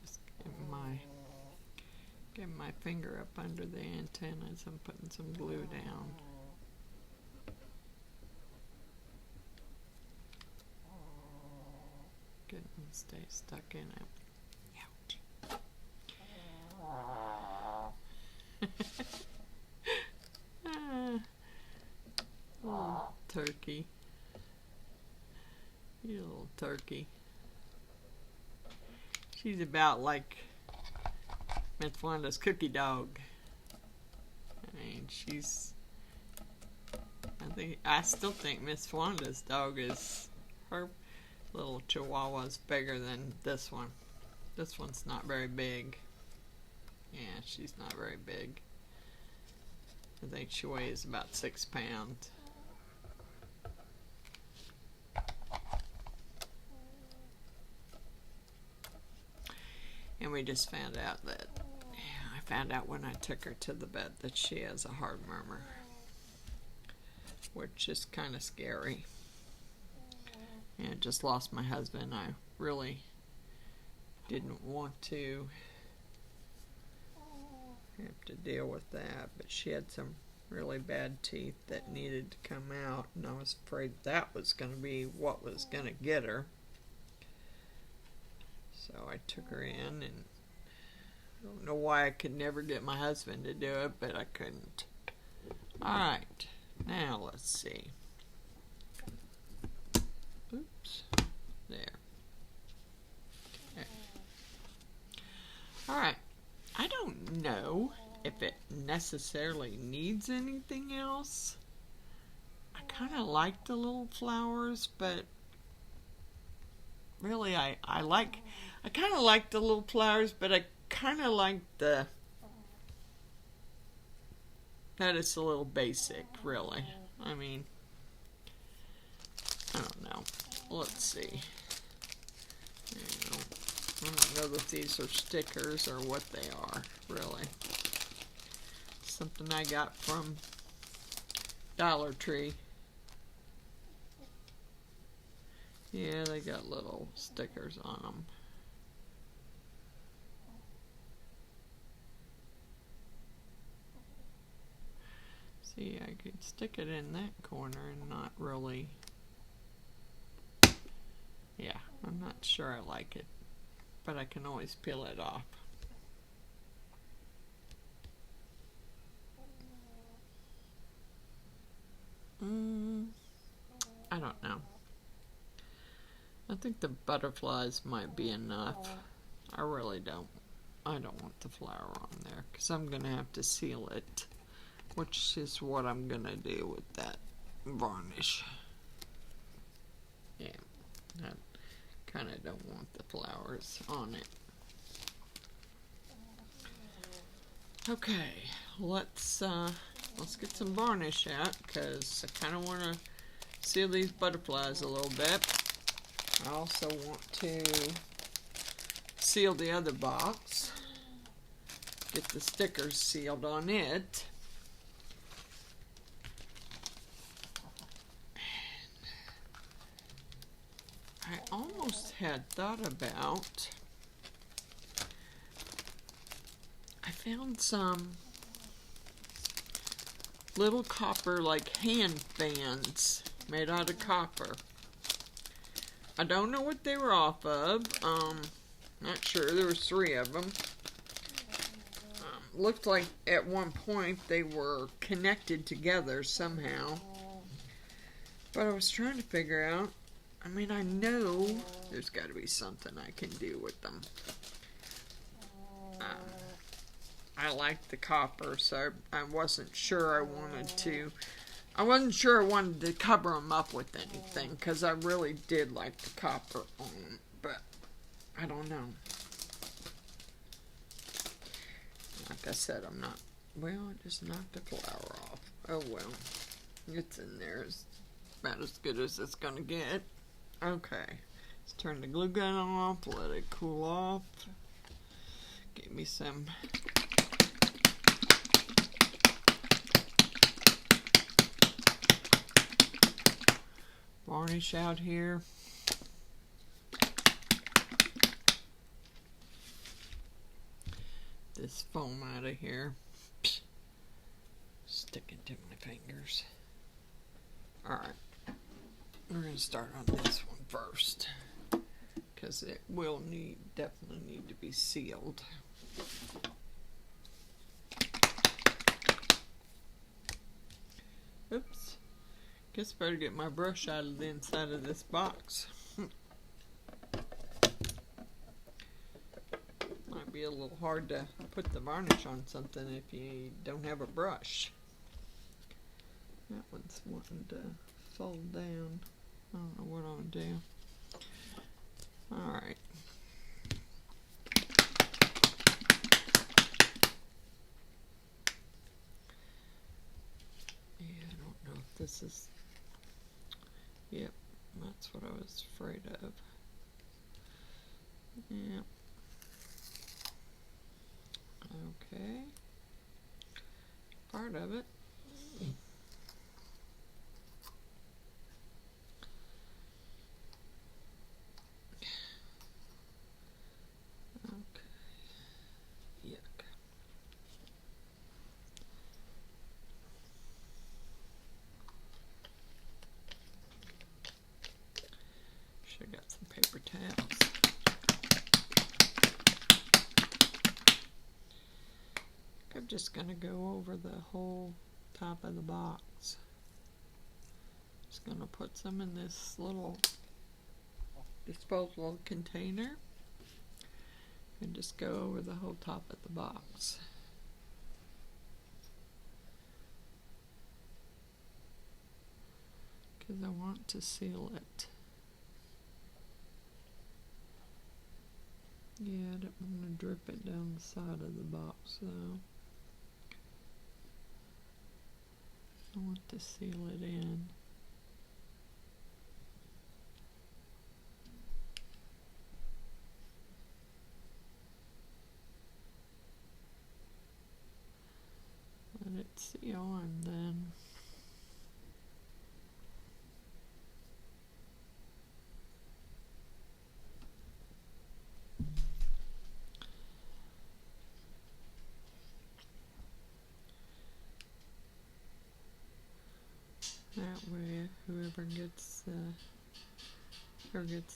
Just getting my finger up under the antennas and putting some glue down. Getting them to stay stuck in it. Little turkey. You little turkey. She's about like Miss Wanda's cookie dog. I mean, I still think Miss Wanda's dog is, her little Chihuahua's bigger than this one. This one's not very big. Yeah, she's not very big. I think she weighs about 6 pounds. And we just found out that, I found out when I took her to the vet that she has a heart murmur, which is kind of scary. And I just lost my husband. I really didn't want to have to deal with that, but she had some really bad teeth that needed to come out, and I was afraid that was going to be what was going to get her. So I took her in, and I don't know why I could never get my husband to do it, but I couldn't. Alright, now let's see. Oops, there. Okay. Alright, I don't know if it necessarily needs anything else. I kind of like the little flowers, but really I kind of like the little flowers, but I kind of like that it's a little basic, really. I mean, I don't know. Let's see. I don't know if these are stickers or what they are, really. Something I got from Dollar Tree. Yeah, they got little stickers on them. See, I could stick it in that corner and not really... Yeah, I'm not sure I like it, but I can always peel it off. I don't know. I think the butterflies might be enough. I really don't. I don't want the flower on there because I'm going to have to seal it, which is what I'm going to do with that varnish. Yeah, I kind of don't want the flowers on it. Okay, let's get some varnish out because I kind of want to seal these butterflies a little bit. I also want to seal the other box, get the stickers sealed on it. I almost had thought about, I found some little copper like hand fans made out of copper. I don't know what they were off of. Not sure. There was 3 of them. Looked like at one point they were connected together somehow. But I was trying to figure out. I mean, I know there's got to be something I can do with them. I liked the copper, so I wasn't sure I wanted to. I wasn't sure I wanted to cover them up with anything, because I really did like the copper on them, but I don't know. Like I said, I'm not, well, I just knocked the flour off. Oh well, it's in there. It's about as good as it's gonna get. Okay, let's turn the glue gun off, let it cool off. Get me some varnish out here. This foam out of here. Sticking to my fingers. Alright, we're going to start on this one first, because it will definitely need to be sealed. Oops. Guess I better get my brush out of the inside of this box. Might be a little hard to put the varnish on something if you don't have a brush. That one's wanting to fold down. I don't know what I'm gonna do. Alright. Yeah, I don't know if this is... Yep, that's what I was afraid of. Yep. Okay. Part of it. Okay. Yuck. Should have got some paper towels. I'm just going to go over the whole top of the box. Just going to put some in this little disposable container and just go over the whole top of the box. Because I want to seal it. Yeah, I don't want to drip it down the side of the box though. I want to seal it in. Let it seal and then that way whoever gets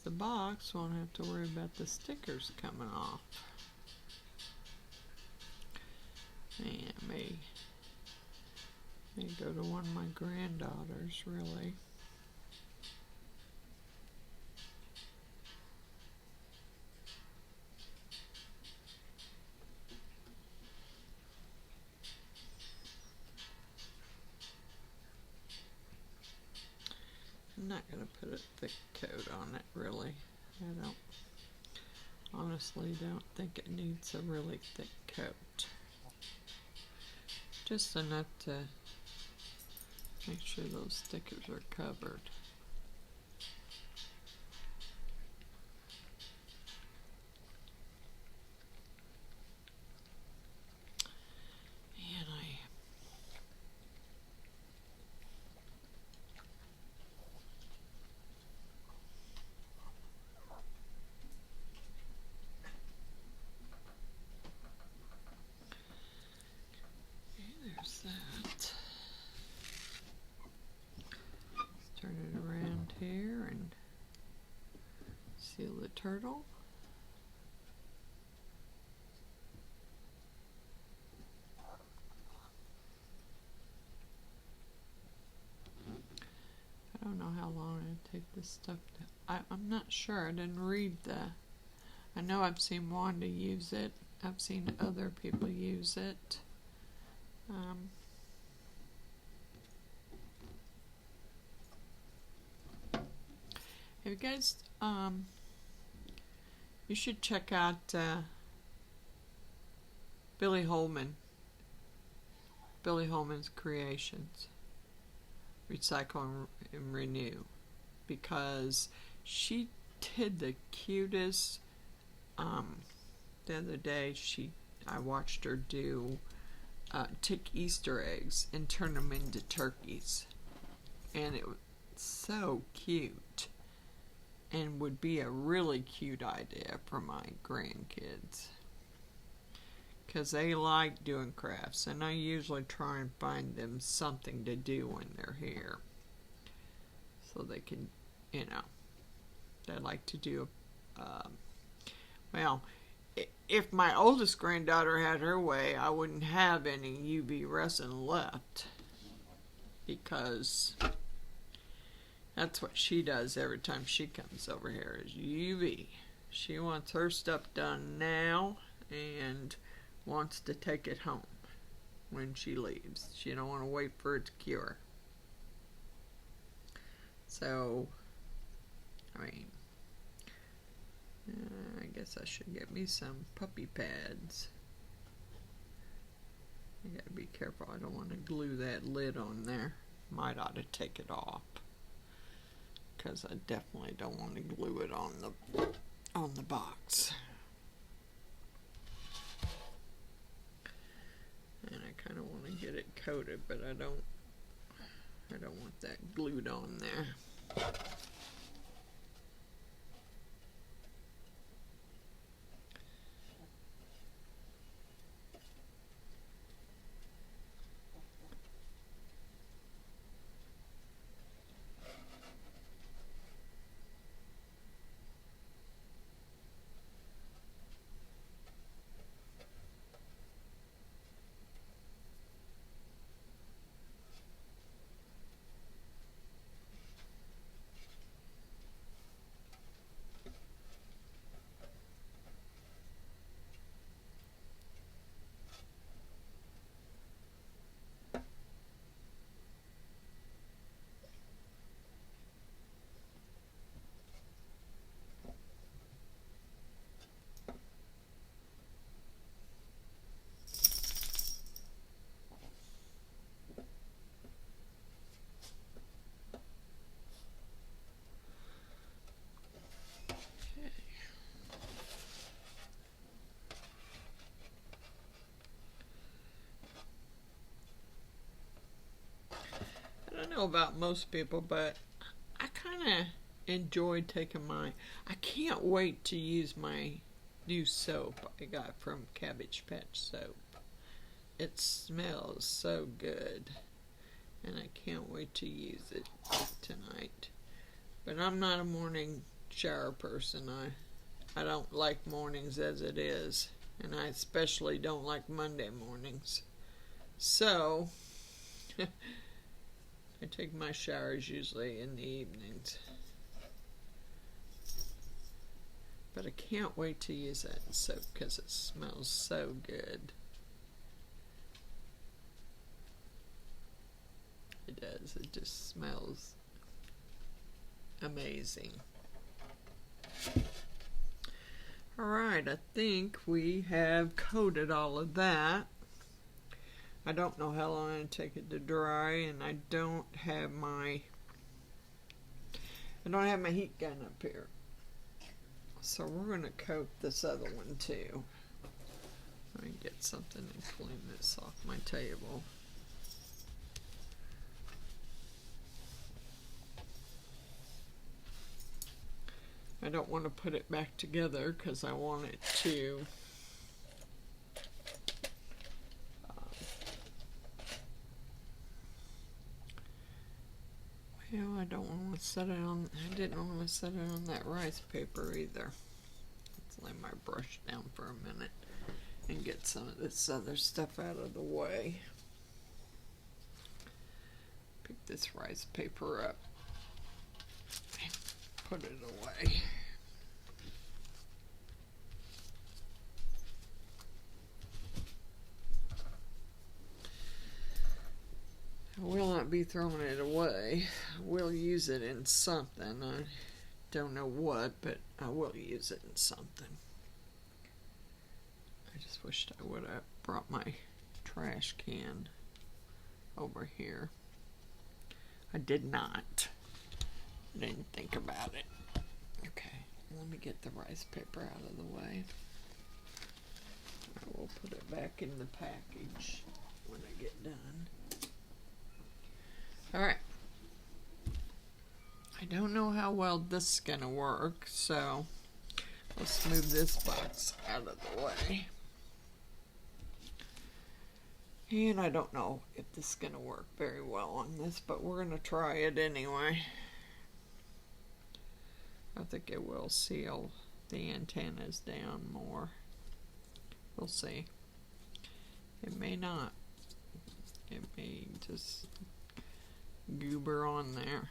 the box won't have to worry about the stickers coming off. And may go to one of my granddaughters, really. I'm not going to put a thick coat on it, really. I honestly don't think it needs a really thick coat. Just enough to make sure those stickers are covered. And there's that. Let's turn it around here and seal the turtle. I don't know how long it'll take this stuff to... I'm not sure. I didn't read I know I've seen Wanda use it. I've seen other people use it. Have you guys You should check out Billy Holman. Billy Holman's Creations. Recycle and Renew. Because she did the cutest. The other day I watched her do take Easter eggs and turn them into turkeys, and it was so cute, and would be a really cute idea for my grandkids, because they like doing crafts, and I usually try and find them something to do when they're here, so they can, they like to do, well, if my oldest granddaughter had her way, I wouldn't have any UV resin left, because that's what she does every time she comes over here, is UV. She wants her stuff done now and wants to take it home when she leaves. She don't want to wait for it to cure. So, I guess I should get me some puppy pads. I gotta be careful. I don't want to glue that lid on there. Might ought to take it off, because I definitely don't want to glue it on the box. And I kind of want to get it coated, but I don't want that glued on there. I don't know about most people, but I kind of enjoy taking I can't wait to use my new soap I got from Cabbage Patch Soap. It smells so good, and I can't wait to use it tonight. But I'm not a morning shower person. I don't like mornings as it is, and I especially don't like Monday mornings. So I take my showers usually in the evenings. But I can't wait to use that soap because it smells so good. It does. It just smells amazing. Alright, I think we have coated all of that. I don't know how long it'll take it to dry, and I don't have my heat gun up here. So we're going to coat this other one too. Let me get something and clean this off my table. I don't want to put it back together because I want it to I don't want to set it on, I didn't want to set it on that rice paper either. Let's lay my brush down for a minute and get some of this other stuff out of the way. Pick this rice paper up and put it away. I will not be throwing it away. I will use it in something. I don't know what, but I will use it in something. I just wished I would have brought my trash can over here. I did not. I didn't think about it. Okay, let me get the rice paper out of the way. I will put it back in the package when I get done. Alright. I don't know how well this is going to work, so let's move this box out of the way. And I don't know if this is going to work very well on this, but we're going to try it anyway. I think it will seal the antennas down more. We'll see. It may not. It may just goober on there.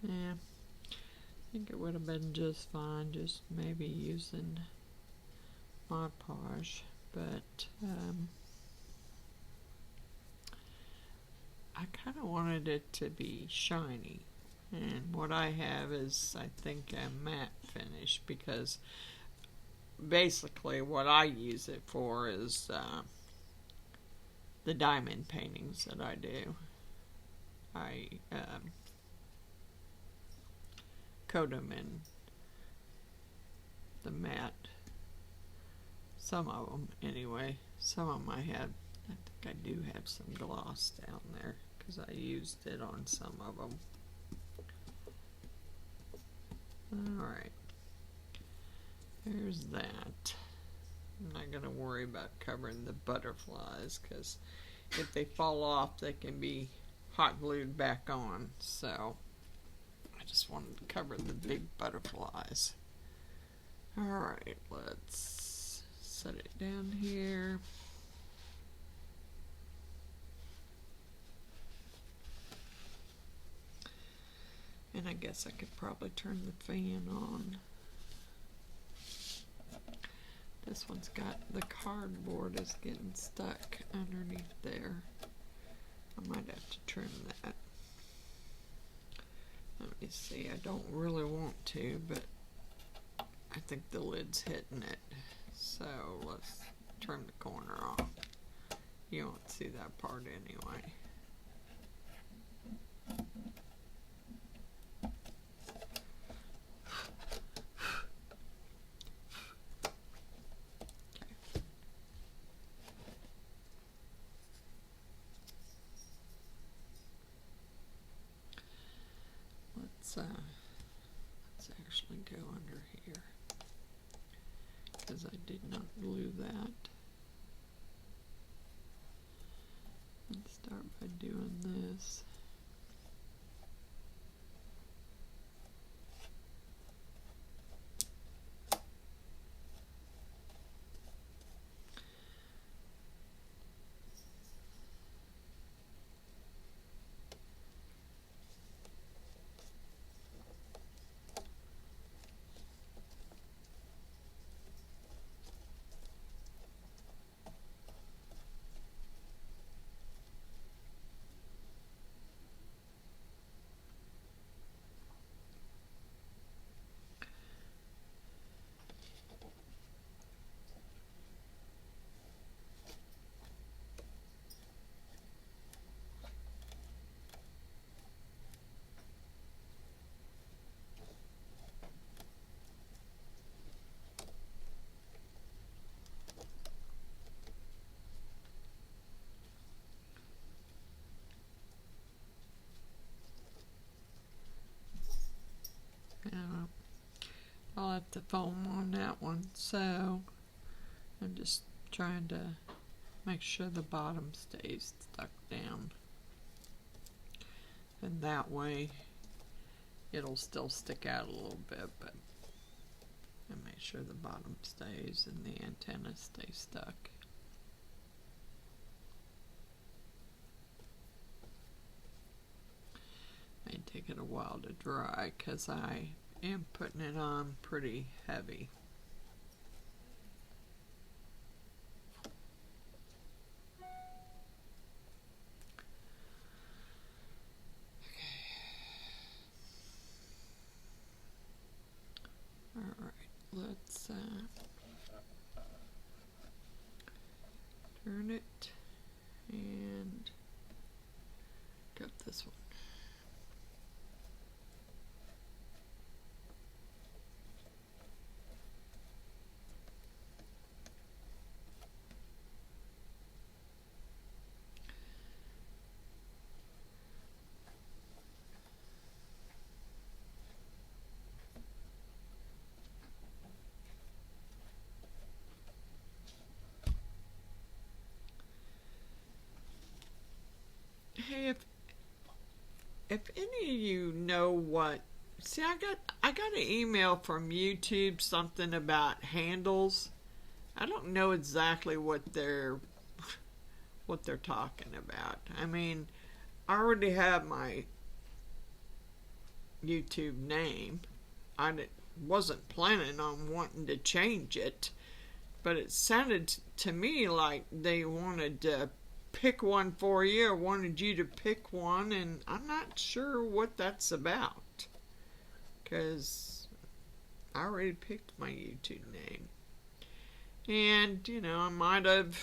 Yeah, I think it would have been just fine, just maybe using Mod Podge, but I kind of wanted it to be shiny, and what I have is, I think, a matte finish, because basically what I use it for is the diamond paintings that I do. I coat them in the matte. Some of them, anyway. Some of them I have. I think I do have some gloss down there because I used it on some of them. Alright. There's that. I'm not going to worry about covering the butterflies because if they fall off, they can be hot glued back on. So I just wanted to cover the big butterflies. Alright, let's set it down here. And I guess I could probably turn the fan on. This one's got, the cardboard is getting stuck underneath there. I might have to trim that. Let me see, I don't really want to, but I think the lid's hitting it. So let's turn the corner off. You won't see that part anyway. Let's actually go under here because I did not glue that. Let's start by doing this. I left the foam on that one, so I'm just trying to make sure the bottom stays stuck down. And that way it'll still stick out a little bit, but I make sure the bottom stays and the antenna stays stuck. May take it a while to dry because I am putting it on pretty heavy. Alright, let's turn it and got this one. Hey, if any of you know what, see, I got an email from YouTube, something about handles. I don't know exactly what they're talking about. I mean, I already have my YouTube name. Wasn't planning on wanting to change it, but it sounded to me like they wanted to pick one for you, or wanted you to pick one, and I'm not sure what that's about, because I already picked my YouTube name. And, you know, I might have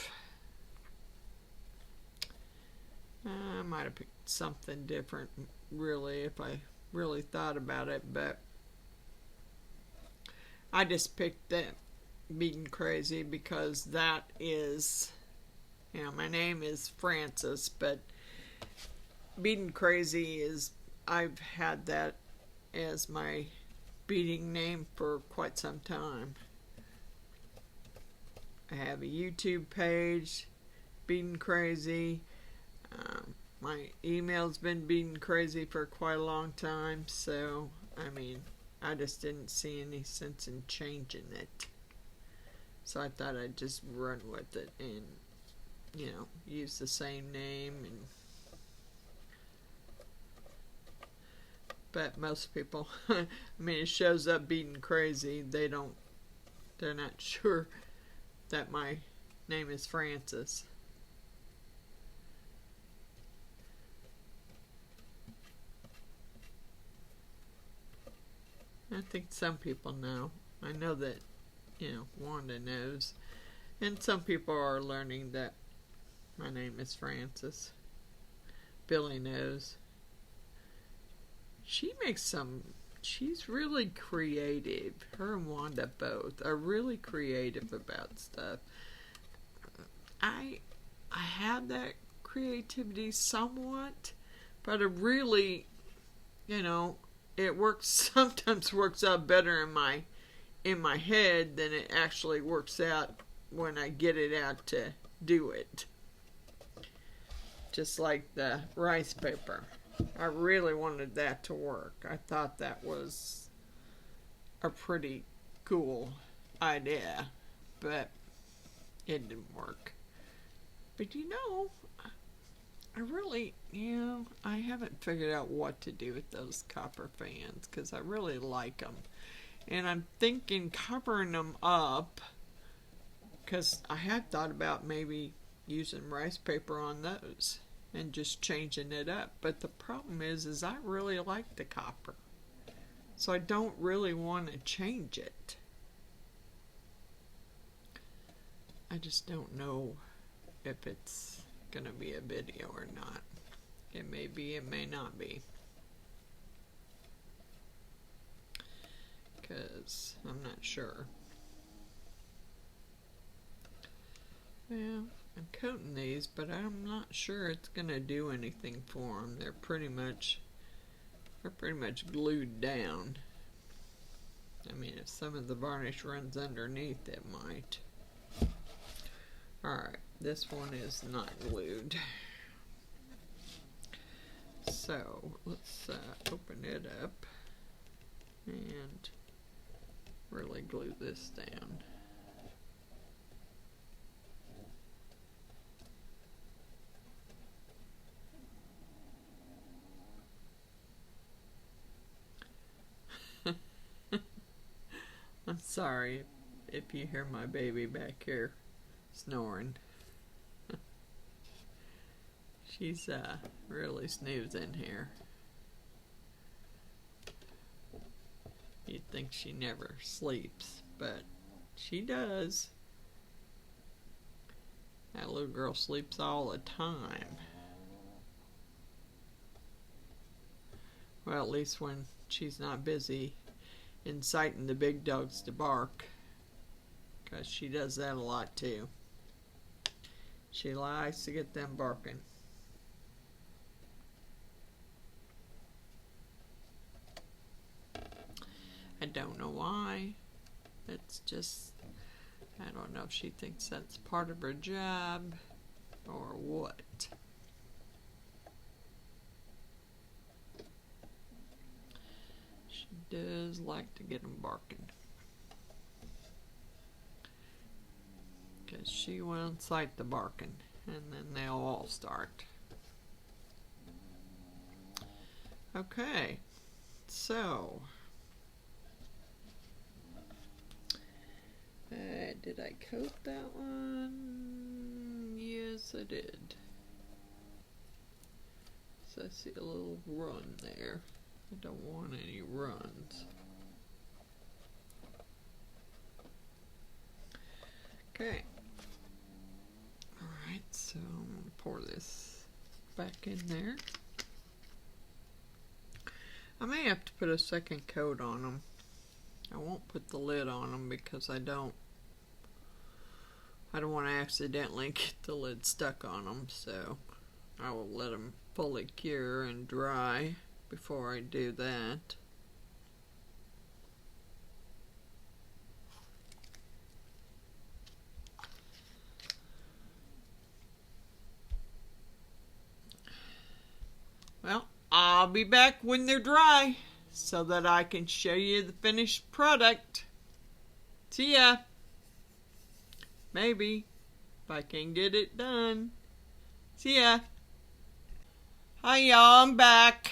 picked something different, really, if I really thought about it, but I just picked that Beaten Crazy because that is, you know, my name is Frances, but Beaten Crazy is, I've had that as my beating name for quite some time. I have a YouTube page, Beaten Crazy. My email's been Beaten Crazy for quite a long time, so, I mean, I just didn't see any sense in changing it. So I thought I'd just run with it and, you know, use the same name. But most people, I mean, it shows up Beaten Crazy. They're not sure that my name is Frances. I think some people know. I know that, you know, Wanda knows. And some people are learning that my name is Frances. Billy knows. She's really creative. Her and Wanda both are really creative about stuff. I have that creativity somewhat, but it really, you know, it sometimes works out better in my head than it actually works out when I get it out to do it. Just like the rice paper. I really wanted that to work. I thought that was a pretty cool idea, but it didn't work. But you know, I really, you know, I haven't figured out what to do with those copper fans because I really like them. And I'm thinking covering them up because I had thought about maybe using rice paper on those and just changing it up. But the problem is I really like the copper. So I don't really want to change it. I just don't know if it's going to be a video or not. It may be, it may not be. Because I'm not sure. Well, I'm coating these, but I'm not sure it's going to do anything for them. They're pretty much glued down. I mean, if some of the varnish runs underneath, it might. Alright, this one is not glued. So, let's open it up and really glue this down. I'm sorry if you hear my baby back here snoring. She's really snoozing here. You'd think she never sleeps, but she does. That little girl sleeps all the time. Well, at least when she's not busy inciting the big dogs to bark, because she does that a lot too. She likes to get them barking. I don't know why. It's just, I don't know if she thinks that's part of her job or what. She does like to get them barking, because she will incite the barking, and then they'll all start. Okay, so did I coat that one? Yes, I did. So I see a little run there. I don't want any runs. Okay. Alright, so I'm going to pour this back in there. I may have to put a second coat on them. I won't put the lid on them because I don't want to accidentally get the lid stuck on them, so I will let them fully cure and dry before I do that. Well, I'll be back when they're dry so that I can show you the finished product. See ya. Maybe, if I can get it done. See ya. Hi y'all, I'm back.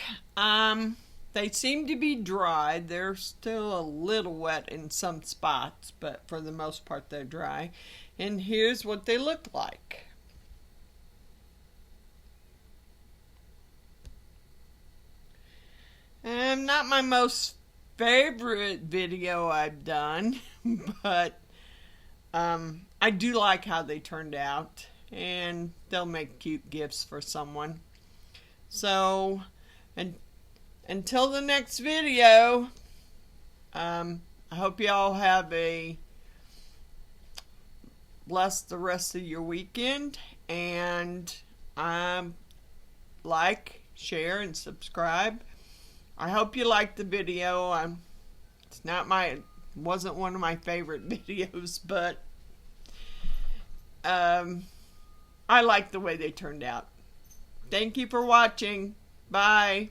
They seem to be dry. They're still a little wet in some spots, but for the most part they're dry. And here's what they look like. Not my most favorite video I've done, but I do like how they turned out, and they'll make cute gifts for someone. So, until the next video, I hope y'all have a blessed the rest of your weekend, and like, share, and subscribe. I hope you liked the video. Wasn't one of my favorite videos, but I like the way they turned out. Thank you for watching. Bye.